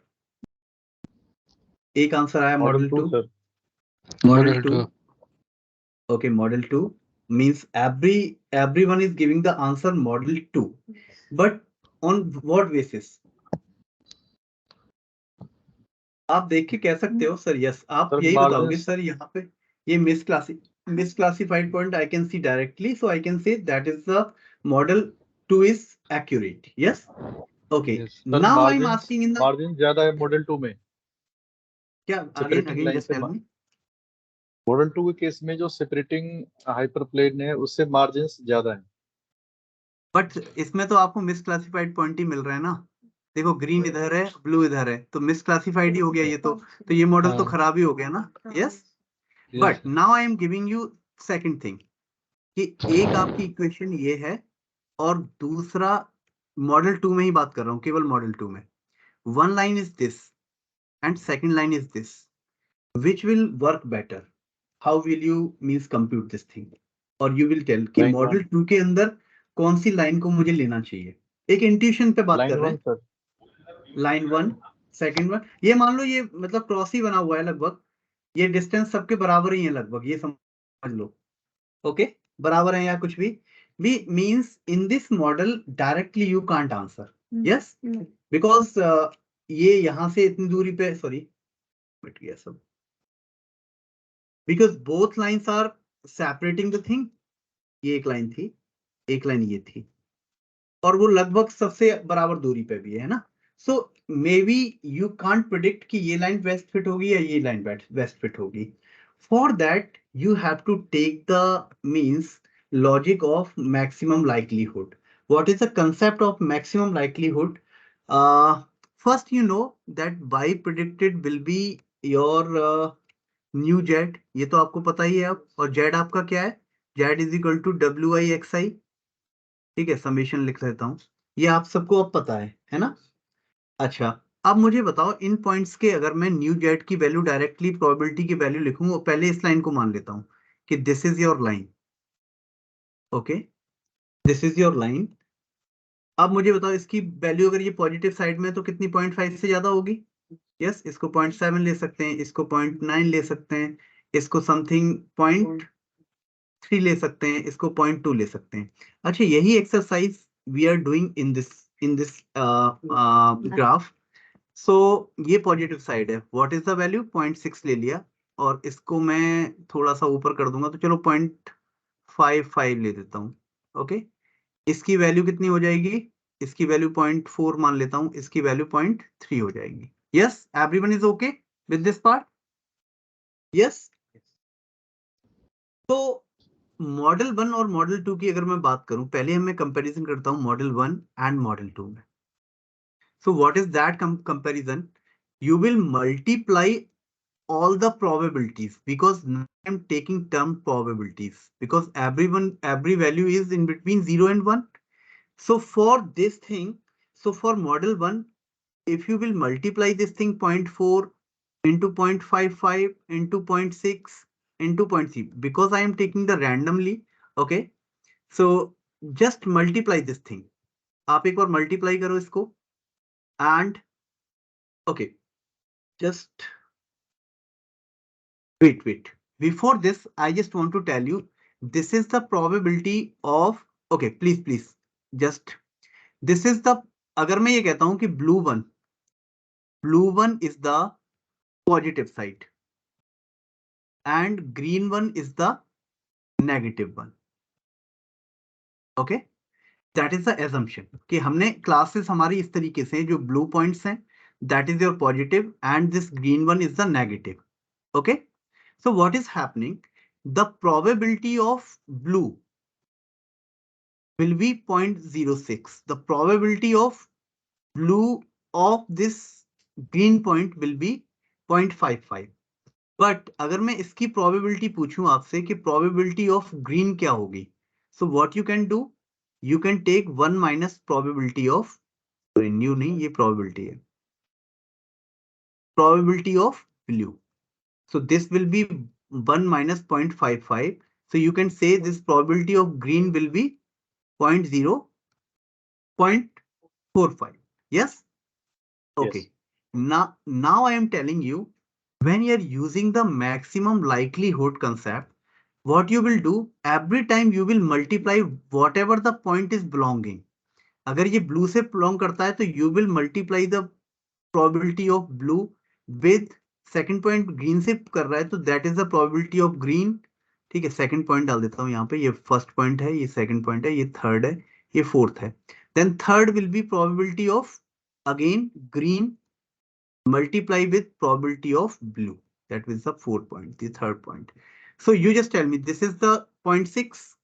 एक आंसर आया, model 2 sir. Model 2. Okay, model 2 means everyone is giving the answer model 2, but on what basis? आप देख के कह सकते हो sir yes, आप यही बताओगे सर यहाँ पे ये misclassified point I can see directly, so I can say that is the model 2 is accurate. Yes. Okay. Yes. Now I'm asking in the margin ज्यादा है मॉडल 2 में. क्या again just tell me. Model 2 के case में जो separating hyperplane है उससे margin ज्यादा है. बट इसमें तो आपको मिसक्लासिफाइड पॉइंट ही मिल रहा है ना. देखो, ग्रीन इधर है, ब्लू इधर है, तो मिसक्लासिफाइड ही हो गया ये तो ये मॉडल तो खराब ही हो गया ना. Yes, but now I am giving you second thing कि एक आपकी इक्वेशन ये है और दूसरा मॉडल 2 में ही बात कर रहा हूँ, केवल मॉडल 2 में. One line is this and second line is this. Which will work better? How will you means compute this thing, और यू विल टेल कि मॉडल 2 के अंदर कौन सी लाइन को मुझे लेना चाहिए. एक इंट्यूशन पे बात कर रहे हैं. लाइन 1, सेकंड वन, ये मान लो ये मतलब क्रॉस ही बना हुआ है लगभग, ये डिस्टेंस सबके बराबर ही है लगभग, ये समझ लो. ओके, बराबर है या कुछ भी means in this model directly you can't answer. Yes, because ये यहां से इतनी दूरी पे, सॉरी मिट गया सब, because both lines are separating the thing. ये एक लाइन थी, एक लाइन ये थी. और वो लगभग सबसे बराबर दूरी पे भी है ना। So may be you can't predict कि ये लाइन वेस्ट फिट होगी या ये लाइन वेस्ट फिट होगी. For that you have to take the means logic of maximum likelihood. What is the concept of maximum likelihood? First, you know that y predicted will be your new z. ये तो आपको पता ही है अब. और z आपका क्या है? z is equal to wi xi. ठीक है, समेशन लिख लेता हूँ. ये आप सबको अब पता है ना. अच्छा, अब मुझे बताओ इन पॉइंट्स के अगर मैं न्यू जेड की वैल्यू डायरेक्टली प्रोबेबिलिटी की वैल्यू लिखूं, पहले इस लाइन को मान लेता हूं कि this is your line. Okay, this is your line. अब मुझे बताओ इसकी वैल्यू अगर ये पॉजिटिव साइड में है तो कितनी 0.5 से ज्यादा होगी. यस, इसको 0.7 ले सकते हैं, इसको 0.9 ले सकते हैं, इसको समथिंग 0.3 ले सकते हैं, इसको 0.2 ले सकते हैं. अच्छा, यही exercise we are doing in this graph. So ये पॉजिटिव साइड है. What is the value? 0.6 ले लिया और इसको मैं थोड़ा सा ऊपर कर दूंगा तो चलो 0.55 ले देता हूँ. ओके, इसकी वैल्यू कितनी हो जाएगी? इसकी वैल्यू 0.4 मान लेता हूं, इसकी वैल्यू 0.3 हो जाएगी. Yes, everyone is okay with this part? Yes. तो मॉडल 1 और मॉडल 2 की अगर मैं बात करूं, पहले मैं कंपैरिजन करता हूं मॉडल 1 एंड मॉडल 2 में. सो what is that comparison? You will multiply all the probabilities because now I'm taking term probabilities because every value is in between 0 and 1. So for this thing, so for model 1, if you will multiply this thing 0.4 into 0.55 into 0.6 into 0.3, because I am taking the randomly, okay, so just multiply this thing. आप एक बार multiply करो इसको and okay, just wait. Before this, I just want to tell you, this is the probability of, okay, please, just, this is the, अगर मैं ये कहता हूं कि blue one is the positive side and green one is the negative one. Okay, that is the assumption कि हमने classes हमारी इस तरीके से जो blue points हैं, that is your positive and this green one is the negative. Okay, so what is happening? The probability of blue will be 0.06. The probability of blue of this green point will be 0.55. But अगर मैं इसकी probability पूछूं आपसे कि probability of green क्या होगी, so what you can do, you can take 1 minus probability of, new नहीं, ये प्रोबेबिलिटी है, probability of blue. So this will be 1 minus 0.55. So you can say this probability of green will be 0.45. Yes. Okay. Yes. Now I am telling you, when you are using the maximum likelihood concept, what you will do, every time you will multiply whatever the point is belonging. अगर ये blue से belong करता है तो you will multiply the probability of blue with second point green से कर रहा है तो that is the probability of green. ठीक है, second point डाल देता हूँ यहाँ पे, ये first point है, ये second point है, ये third है, ये fourth है. Then third will be probability of again green multiply with probability of blue. That is the 4th point, the third point. So you just tell me, this is the 0.6.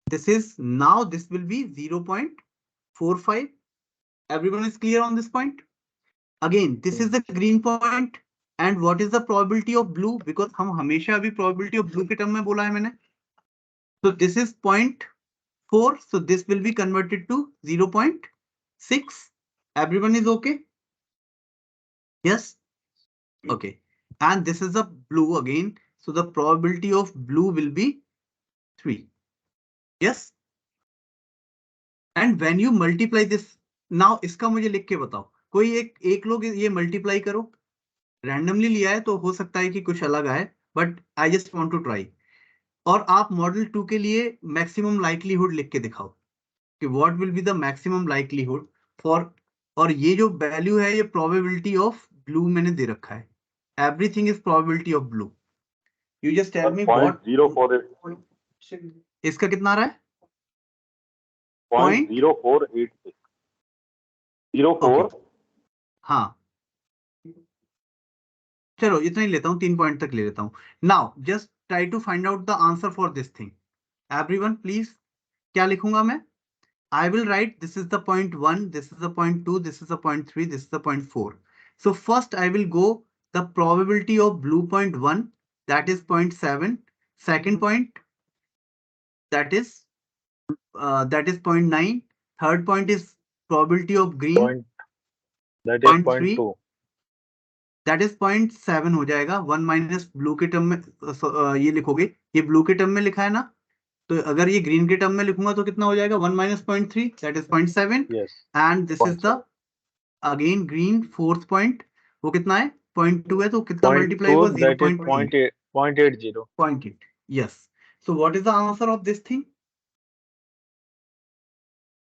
This is, now this will be 0.45. Everyone is clear on this point? Again, this is the green point. And what is the probability of blue? Because हम हमेशा अभी probability of blue के term में बोला है मैंने. So this is 0.4. So this will be converted to 0.6. Everyone is okay? Yes. Okay, and this is the blue again, so the probability of blue will be 3. Yes, and when you multiply this, now इसका मुझे लिख के बताओ, कोई एक लोग ये multiply करो, रैंडमली लिया है तो हो सकता है कि कुछ अलग आए, but I just want to try. और आप मॉडल 2 के लिए मैक्सिमम लाइक्लीहुड लिख के दिखाओ कि what will be the maximum likelihood for, और ये जो वैल्यू है ये प्रोबेबिलिटी ऑफ ब्लू मैंने दे रखा है. Everything is probability of blue. You just tell me what. 0.04. इसका कितना आ रहा है? 0.0486 04 हाँ चलो इतना ही लेता हूँ, 3 पॉइंट तक ले लेता हूँ. Now just try to find out the answer for this thing. Everyone please, क्या लिखूंगा मैं? I will write this is the point 1, this is the point 2, this is the point 3, this is the point 4. So first I will go the probability of blue point 1, that is 0.7. Second point, that is 0.9. Third point is probability of green, that is 0.3. 0.2. that is 0.7 हो जाएगा. 1 minus blue के term में ये लिखोगे, ये blue के term में लिखा है ना, तो अगर ये ग्रीन के टर्म में लिखूंगा तो कितना हो जाएगा? 1 minus 0.3, that is 0.7. Yes. And this is the again green fourth point, वो कितना है? 0.2 है, तो कितना मल्टीप्लाई हुआ? 0.80. 0.8. Yes. So what is the answer of this thing?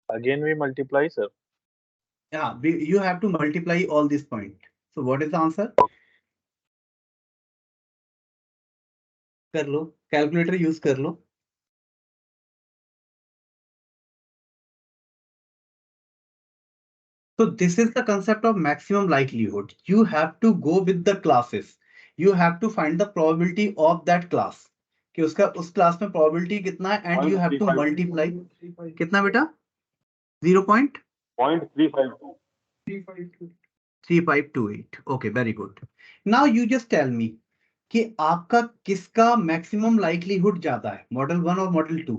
Again we multiply, sir. You have to multiply all this point. So what is the answer? कर लो, calculator use कर लो. So this is the concept of maximum likelihood. You have to go with the classes. You have to find the probability of that class. कि उसका उस class में probability कितना है, and you have to multiply. कितना बेटा? 0.352. 3528. Okay, very good. Now you just tell me कि आपका किसका maximum likelihood ज्यादा है, मॉडल 1 और मॉडल 2?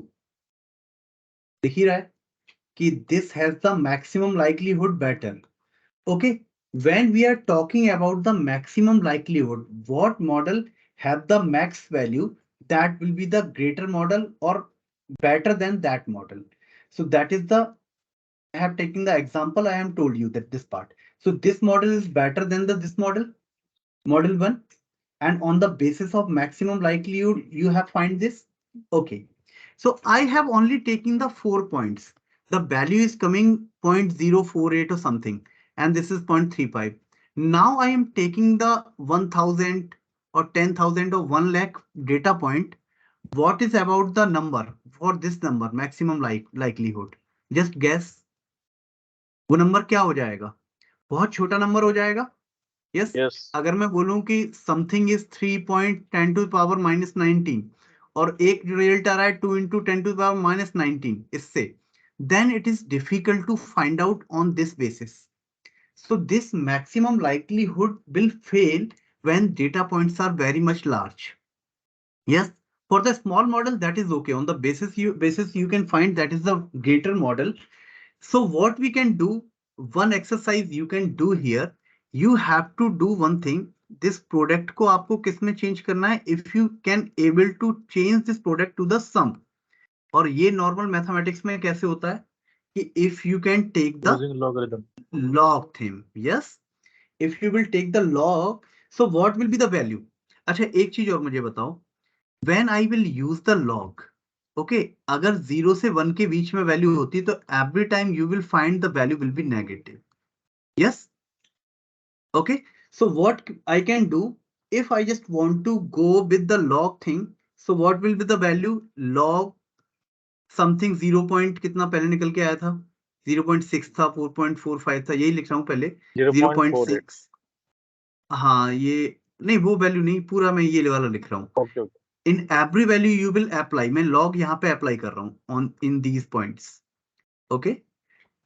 दिख ही रहा है कि this has the maximum likelihood better. Okay, when we are talking about the maximum likelihood, what model have the max value, that will be the greater model or better than that model. So that is the, I have taken the example, I am told you that this part. So this model is better than this model, model 1, and on the basis of maximum likelihood, you have find this. Okay, so I have only taken the 4 points. The value is coming 0.048 or something, and this is 0.35. Now I am taking the 1000 or 10,000 or 1 lakh data point. What is about the number for this number, maximum likelihood? Just guess. वो number क्या हो जाएगा? बहुत छोटा number हो जाएगा. Yes. Yes. अगर मैं बोलूं कि something is 3.10 to the power minus 19 और एक रिजल्ट आ रहा है 2 into 10 to the power minus 19 इससे, then it is difficult to find out on this basis. So this maximum likelihood will fail when data points are very much large. Yes, for the small model that is okay. On the basis you can find that is the greater model. So what we can do, one exercise you can do here, you have to do one thing. This product को आपको किस में change करना है? If you can able to change this product to the sum. और ये normal mathematics में कैसे होता है कि if you can take the Using logarithm. log thing. Yes, if you will take the log, so what will be the value? अच्छा एक चीज और मुझे बताओ, when I will use the log, okay, अगर 0 से 1 के बीच में वैल्यू होती तो every time you will find the value will be negative. Yes. Okay, so what I can do, if I just want to go with the log thing, so what will be the value? Log something 0 point कितना पहले निकल के आया था? 0.6 था, 4.45 था, यही लिख रहा हूँ पहले. 0.6. हाँ ये नहीं, वो वैल्यू नहीं, पूरा मैं ये वाला लिख रहा हूँ. Okay. In every value you will apply. मैं log यहाँ पे apply कर रहा हूँ on in these points. Okay.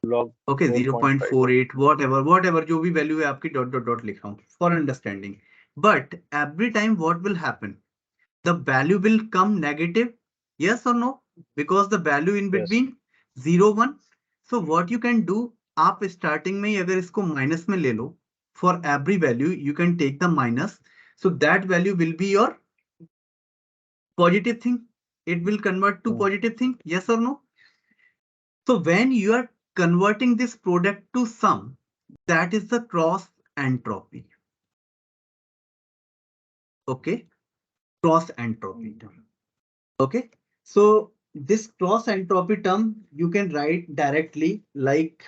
Log. Okay, 0.48 whatever जो भी value है आपकी dot लिख रहा हूँ for understanding. But every time what will happen? The value will come negative. Yes or no? Because the value in between 0, 1. So what you can do, आप starting में अगर इसको minus में ले लो, for every value you can take the minus. So that value will be your positive thing. It will convert to positive thing. Yes or no? So when you are converting this product to sum, that is the cross entropy. Okay, cross entropy term. Okay, so this cross entropy term you can write directly like,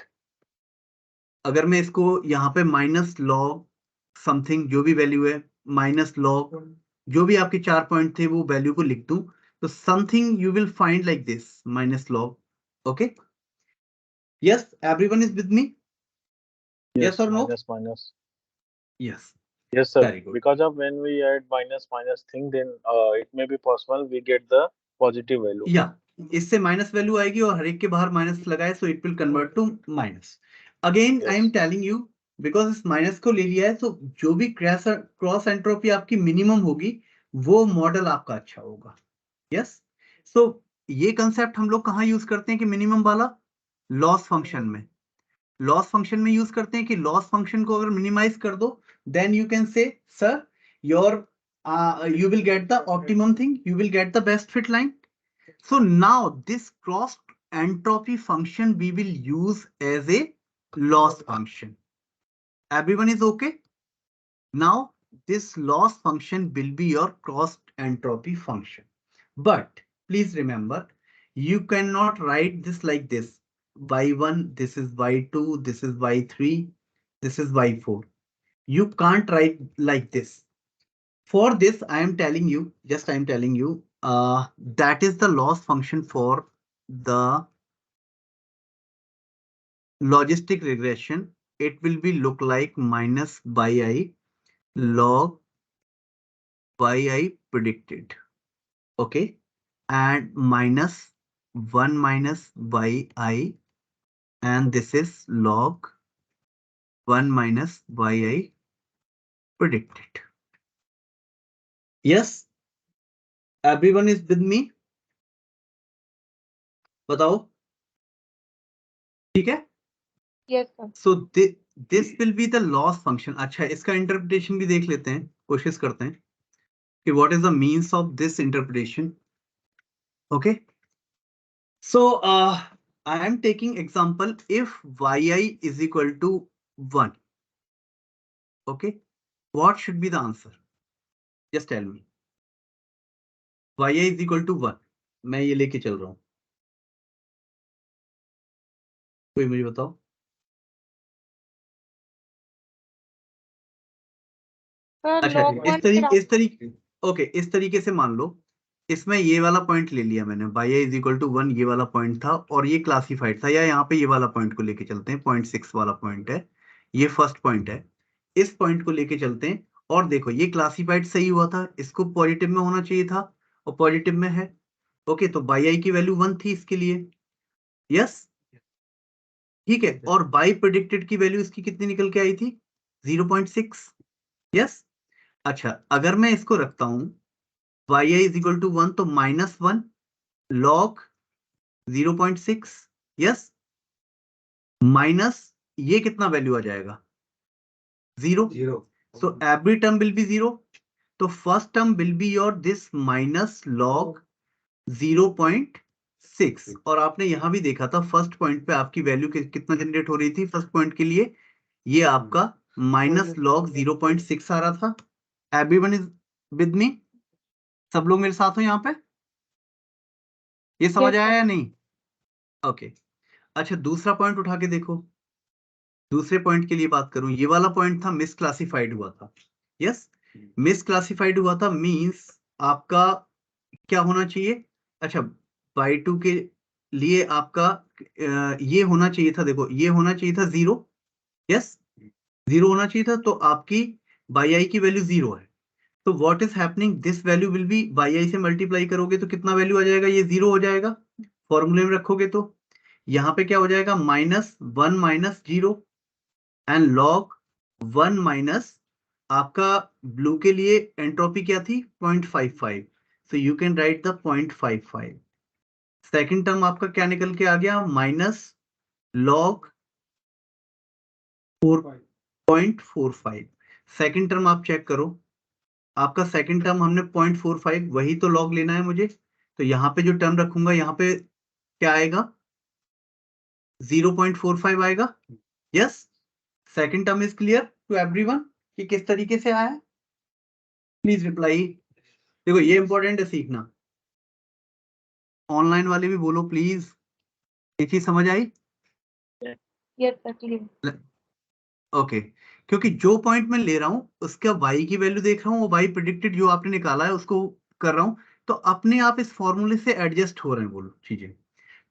अगर मैं इसको यहाँ पे minus log something जो भी value है, minus log जो भी आपके 4 पॉइंट थे वो वैल्यू को लिख दूं, तो something you will find like this, minus log. Okay, Yes, everyone is with me? Yes or no? Minus. Yes. Yes, sir. Very good. Because of when we add minus thing, then it may be possible we get the positive value. या इससे minus value आएगी और हर एक के बाहर minus लगाए, so it will convert to minus. Again I am telling you, because इस minus को ले लिया है, तो जो भी क्रॉस एंट्रोपी आपकी मिनिमम होगी वो मॉडल आपका अच्छा होगा. यस, सो ये कंसेप्ट हम लोग कहाँ यूज करते हैं कि मिनिमम वाला? लॉस फंक्शन में. लॉस फंक्शन में यूज करते हैं कि लॉस फंक्शन को अगर मिनिमाइज कर दो, then you can say sir your you will get the optimum thing, you will get the best fit line. So now this cross entropy function we will use as a loss function. Everyone is okay? Now this loss function will be your cross entropy function. But please remember, you cannot write this like this. Y1, this is Y2, this is Y3, this is Y4. You can't write like this. For this, I am telling you, that is the loss function for the logistic regression. It will be look like minus yi log yi predicted. Okay, and minus 1 minus yi, and this is log 1 minus yi predicted. Yes, everyone is with me? बताओ, ठीक है? Yes, sir. So this will be the loss function. अच्छा, इसका interpretation भी देख लेते हैं, कोशिश करते हैं कि what is the means of this interpretation. Okay, so I am taking example if yi is equal to 1. Okay, what should be the answer? Just tell me. yi is equal to 1. मैं ये लेके चल रहा हूँ, कोई मुझे बताओ. अच्छा, इस तरीके से मान लो, इसमें ये वाला पॉइंट ले लिया मैंने, y इज इक्वल टू 1, ये वाला पॉइंट था और ये क्लासिफाइड था, या यहाँ पे ये वाला पॉइंट को लेके चलते हैं, 0.6 वाला पॉइंट है, ये फर्स्ट पॉइंट है, इस पॉइंट को लेके चलते हैं और देखो ये क्लासिफाइड सही हुआ था, इसको पॉजिटिव में होना चाहिए था और पॉजिटिव में है. ओके, तो y की वैल्यू 1 थी इसके लिए. यस, ठीक है, और बाई प्रेडिक्टेड की वैल्यू इसकी कितनी निकल के आई थी? 0.6. यस, अच्छा, अगर मैं इसको रखता हूं yi इज इक्वल टू 1, तो -1 log 0.6. यस, माइनस ये कितना वैल्यू आ जाएगा? 0. So every term will be 0. तो first term will be your this minus log 0.6. और आपने यहां भी देखा था फर्स्ट पॉइंट पे आपकी वैल्यू कितना जनरेट हो रही थी फर्स्ट पॉइंट के लिए? ये आपका माइनस log 0.6 आ रहा था. एवरीवन इज विद मी? सब लोग मेरे साथ हो यहाँ पे? ये समझ Yes, आया sir. या नहीं? ओके, अच्छा, दूसरा पॉइंट उठा के देखो. दूसरे पॉइंट के लिए बात करूं, ये वाला पॉइंट था मिसक्लासिफाइड हुआ था. यस, मिसक्लासिफाइड हुआ था मींस आपका क्या होना चाहिए? अच्छा, y2 के लिए आपका ये होना चाहिए था, देखो ये होना चाहिए था 0. यस, 0 होना चाहिए था, तो आपकी yi की वैल्यू 0 है. तो what is happening, this value will be yi से मल्टीप्लाई करोगे तो कितना वैल्यू आ जाएगा? ये 0 हो जाएगा. फॉर्मूले में रखोगे तो यहाँ पे क्या हो जाएगा? -1 माइनस 0 एंड log 1 माइनस आपका ब्लू के लिए एंट्रोपी क्या थी? 0.55. So you can right the 0.55. Second term आपका क्या निकल के आ गया? Minus log 4.45. सेकेंड टर्म आप चेक करो, आपका सेकंड टर्म हमने 0.45, वही तो लॉग लेना है मुझे, तो यहाँ पे जो टर्म रखूंगा यहाँ पे क्या आएगा? 0.45 आएगा. Yes, second term is clear to everyone कि किस तरीके से आया? Please reply. देखो ये इंपॉर्टेंट है सीखना, ऑनलाइन वाले भी बोलो प्लीज. ये चीज समझ आई? Yes, sir. Clear. ओके, क्योंकि जो पॉइंट मैं ले रहा हूँ उसका y की वैल्यू देख रहा हूँ, वो y प्रेडिक्टेड जो आपने निकाला है उसको कर रहा हूँ, तो अपने आप इस फॉर्मूले से एडजस्ट हो रहे हैं बोलो चीजें.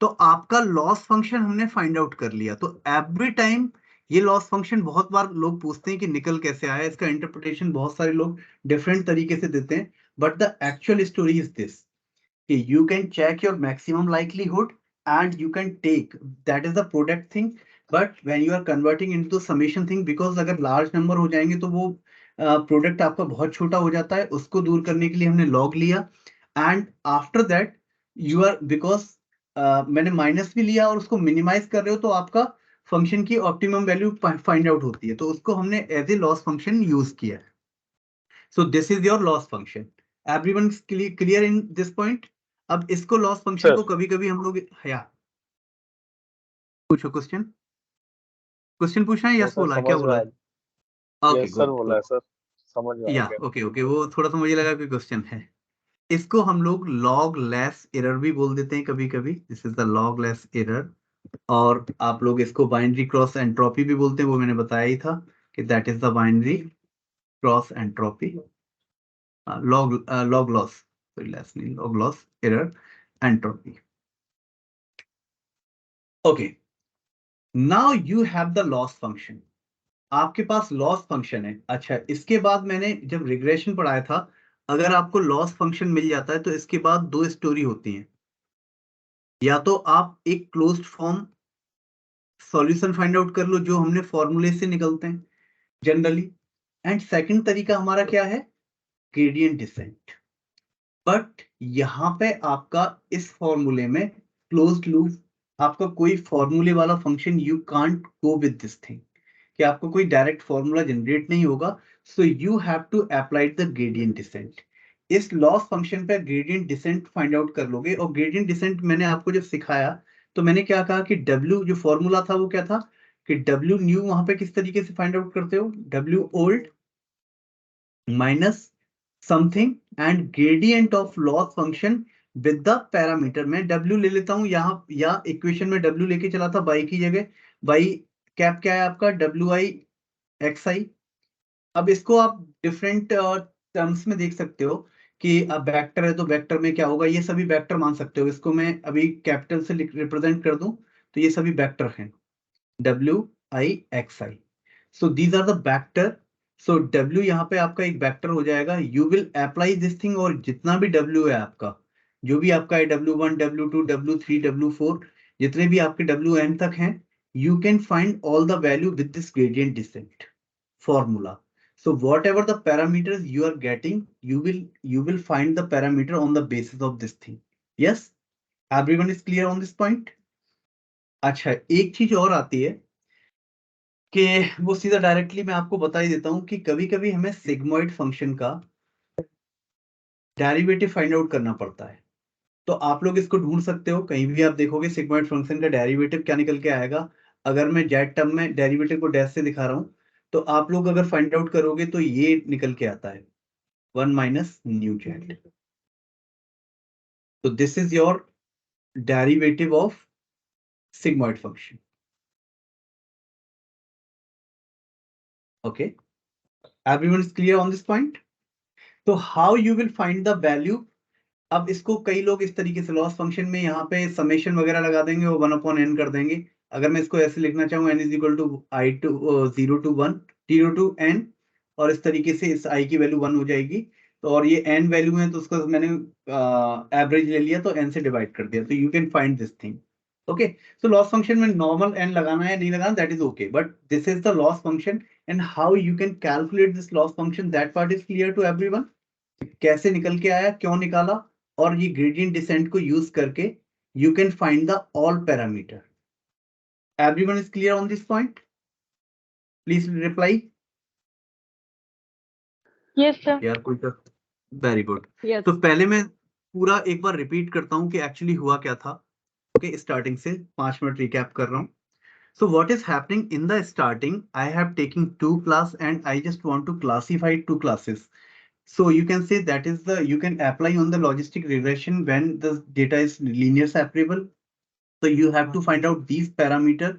तो तो आपका लॉस फंक्शन हमने फाइंड आउट कर लिया। तो एवरी टाइम ये लॉस फंक्शन बहुत बार लोग पूछते हैं कि निकल कैसे आया, इसका इंटरप्रिटेशन बहुत सारे लोग डिफरेंट तरीके से देते हैं, but the actual story is this कि you can check your maximum likelihood and you can take, that is the product thing, but when you are converting into summation thing, because अगर large number हो जाएंगे तो वो product आपका बहुत छोटा हो जाता है, उसको दूर करने के लिए हमने log लिया, and after that you are, because मैंने माइनस भी लिया और उसको मिनिमाइज कर रहे हो तो आपका फंक्शन की ऑप्टिमम वैल्यू फाइंड आउट होती है, तो उसको हमने as a loss function use किया है। So this is your loss function. Everyone clear in this point? अब इसको लॉस फंक्शन Sir. को कभी कभी हम लोग पूछो क्वेश्चन पूछना है, यस बोला है, क्या बोला है? ओके यस सर बोला है गुड, सर, समझ में आ या गया। ओके ओके, वो थोड़ा सा मुझे लगा कि क्वेश्चन है। इसको हम लोग लॉग लेस एरर भी बोल देते हैं कभी कभी, this is the log less error, और आप लोग इसको बाइनरी क्रॉस एंट्रोपी भी बोलते हैं, वो मैंने बताया ही था कि that is the binary cross entropy, log loss, sorry, last name log loss error entropy. Okay, now you have the loss function. आपके पास लॉस फंक्शन है। अच्छा, इसके बाद मैंने जब रिग्रेशन पढ़ाया था, अगर आपको लॉस फंक्शन मिल जाता है तो इसके बाद दो स्टोरी होती हैं, या तो आप एक closed form solution find out कर लो जो हमने फॉर्मूले से निकलते हैं जनरली, एंड सेकंड तरीका हमारा क्या है, ग्रेडियंट डिसेंट। बट यहाँ पे आपका इस फॉर्मूले में क्लोज्ड लूप, आपका कोई फॉर्मूले वाला function, you can't go with this thing कि आपको कोई डायरेक्ट फॉर्मूला जनरेट नहीं होगा, so you have to apply the gradient descent. इस लॉस फंक्शन पे ग्रेडियंट डिसेंट फाइंड आउट कर लोगे, और ग्रेडियंट डिसेंट मैंने आपको जब सिखाया तो मैंने क्या कहा कि W जो फॉर्मूला था वो क्या था कि W न्यू वहां पे किस तरीके से फाइंड आउट करते हो, W old minus something and gradient of loss function with the parameter. मैं W ले लेता हूं यहाँ, या इक्वेशन में W लेके चला था बाई की जगह, बाई कैप क्या है आपका, WI XI। अब इसको आप डिफरेंट टर्म्स में देख सकते हो कि अब वेक्टर है तो वेक्टर में क्या होगा, ये सभी वेक्टर मान सकते हो, इसको मैं अभी कैपिटल से रिप्रेजेंट कर दूं तो ये सभी वेक्टर हैं, WI XI। So these are the vector. सो W यहाँ पे आपका एक वेक्टर हो जाएगा, you will apply this thing, और जितना भी W है आपका, जो भी आपका है W1 W2 W3 W4, जितने भी आपके WN तक हैं, you can find all the value with this gradient descent formula. So whatever the parameters you are getting, you will find the parameter on the basis of this thing. Yes, everyone is clear on this point? अच्छा, एक चीज और आती है कि वो सीधा directly मैं आपको बता ही देता हूं कि कभी कभी हमें सिग्मॉइड फंक्शन का डेरिवेटिव फाइंड आउट करना पड़ता है। तो आप लोग इसको ढूंढ सकते हो, कहीं भी आप देखोगे सिग्मॉइड फंक्शन का डेरिवेटिव क्या निकल के आएगा। अगर मैं जेड टर्म में डेरिवेटिव को डैश से दिखा रहा हूं तो आप लोग अगर फाइंड आउट करोगे तो ये निकल के आता है 1 माइनस न्यू जेड। तो this is your derivative of sigmoid function. Okay, everyone is clear on this point? So how you will find the value? अब इसको कई लोग इस तरीके से लॉस फंक्शन में यहाँ पे समेशन वगैरह लगा देंगे, वो 1/n कर देंगे। अगर मैं इसको ऐसे लिखना चाहूँ n is equal to I to 0 to 1 0 to n, और इस तरीके से इस I की वैल्यू 1 हो जाएगी, तो और ये n वैल्यू है तो उसको मैंने एवरेज ले लिया तो n से डिवाइड कर दिया, तो you can find this thing. Okay, so loss function में नॉर्मल n लगाना है नहीं लगाना that is okay, but this is the loss function and how you can calculate this loss function, that part is clear to everyone. कैसे निकल के आया, क्यों निकाला, और ये ग्रेडियंट डिसेंट को यूज करके you can find the all parameter. Everyone is clear on this point? Please reply. Yes, sir. यार कोई तो, वेरी गुड। Yes. तो पहले मैं पूरा एक बार रिपीट करता हूं कि एक्चुअली हुआ क्या था। ओके, स्टार्टिंग से 5 मिनट रिकैप कर रहा हूं। So what is happening in the starting, I have taken 2 class and I just want to classify 2 classes. So you can say that is the, you can apply on the logistic regression when the data is linear separable. So you have to find out these parameter.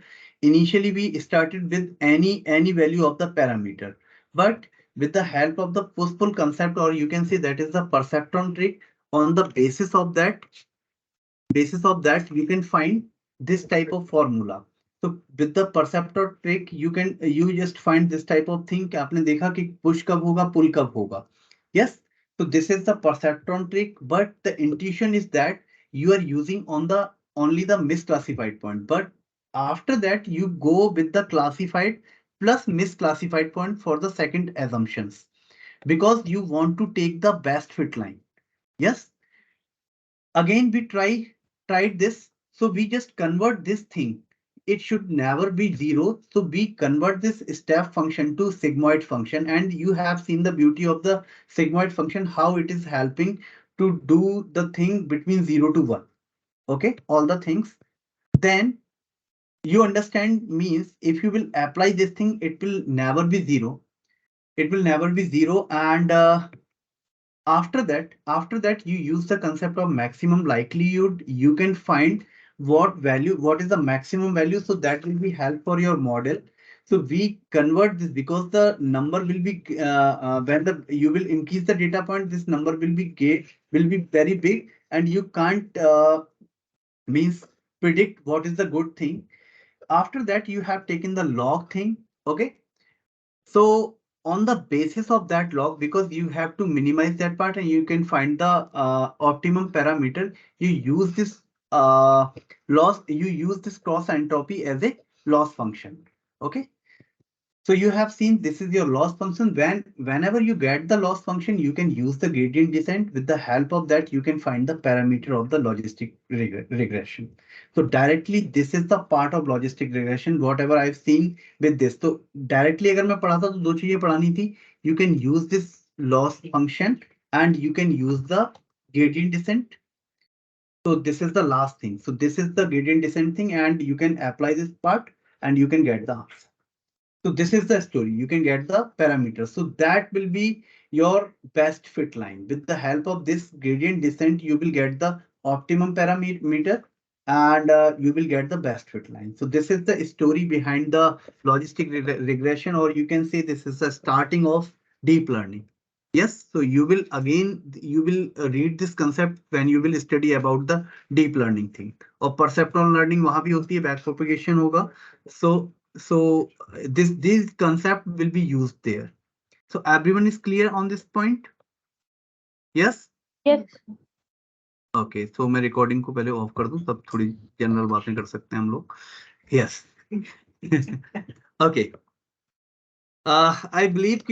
Initially we started with any value of the parameter, but with the help of the push-pull concept, or you can say that is the perceptron trick, on the basis of that basis of that you can find this type of formula. So with the perceptor trick you just find this type of thing कि आपने देखा कि push कब होगा pull कब होगा. Yes, so this is the perceptron trick, but the intuition is that you are using on the only the misclassified point, but after that you go with the classified plus misclassified point for the second assumptions, because you want to take the best fit line. Yes, again we tried this, so we just convert this thing. It should never be 0, so we convert this step function to sigmoid function, and you have seen the beauty of the sigmoid function, how it is helping to do the thing between 0 to 1. Okay, all the things. Then you understand means if you will apply this thing, it will never be 0. It will never be 0, and after that you use the concept of maximum likelihood. You can find what is the maximum value, so that will be help for your model. So we convert this because the number will be when you will increase the data point, this number will be very big, and you can't means predict what is the good thing. After that you have taken the log thing. Okay, so on the basis of that log, because you have to minimize that part and you can find the optimum parameter, you use this you use this cross entropy as a loss function. Okay, so you have seen this is your loss function. Whenever you get the loss function, you can use the gradient descent. With the help of that, you can find the parameter of the logistic regression. So directly, this is the part of logistic regression, whatever I've seen with this. So directly अगर मैं पढ़ाता तो दो चीजें पढ़ानी थी. You can use this loss function and you can use the gradient descent. So this is the last thing. So this is the gradient descent thing, and you can apply this part and you can get the answer. So this is the story. You can get the parameters. So that will be your best fit line. With the help of this gradient descent, you will get the optimum parameter and you will get the best fit line. So this is the story behind the logistic regression, or you can say this is the starting of deep learning. Yes, so you will read this concept when you will study about the deep learning thing. और perceptual learning वहाँ भी होती है, backpropagation होगा. So this concept will be used there. So everyone is clear on this point? Yes? Yes. Okay, so मैं recording को पहले off कर दूं, तब थोड़ी general बातें कर सकते हैं हम लोग. Yes. Okay. I believe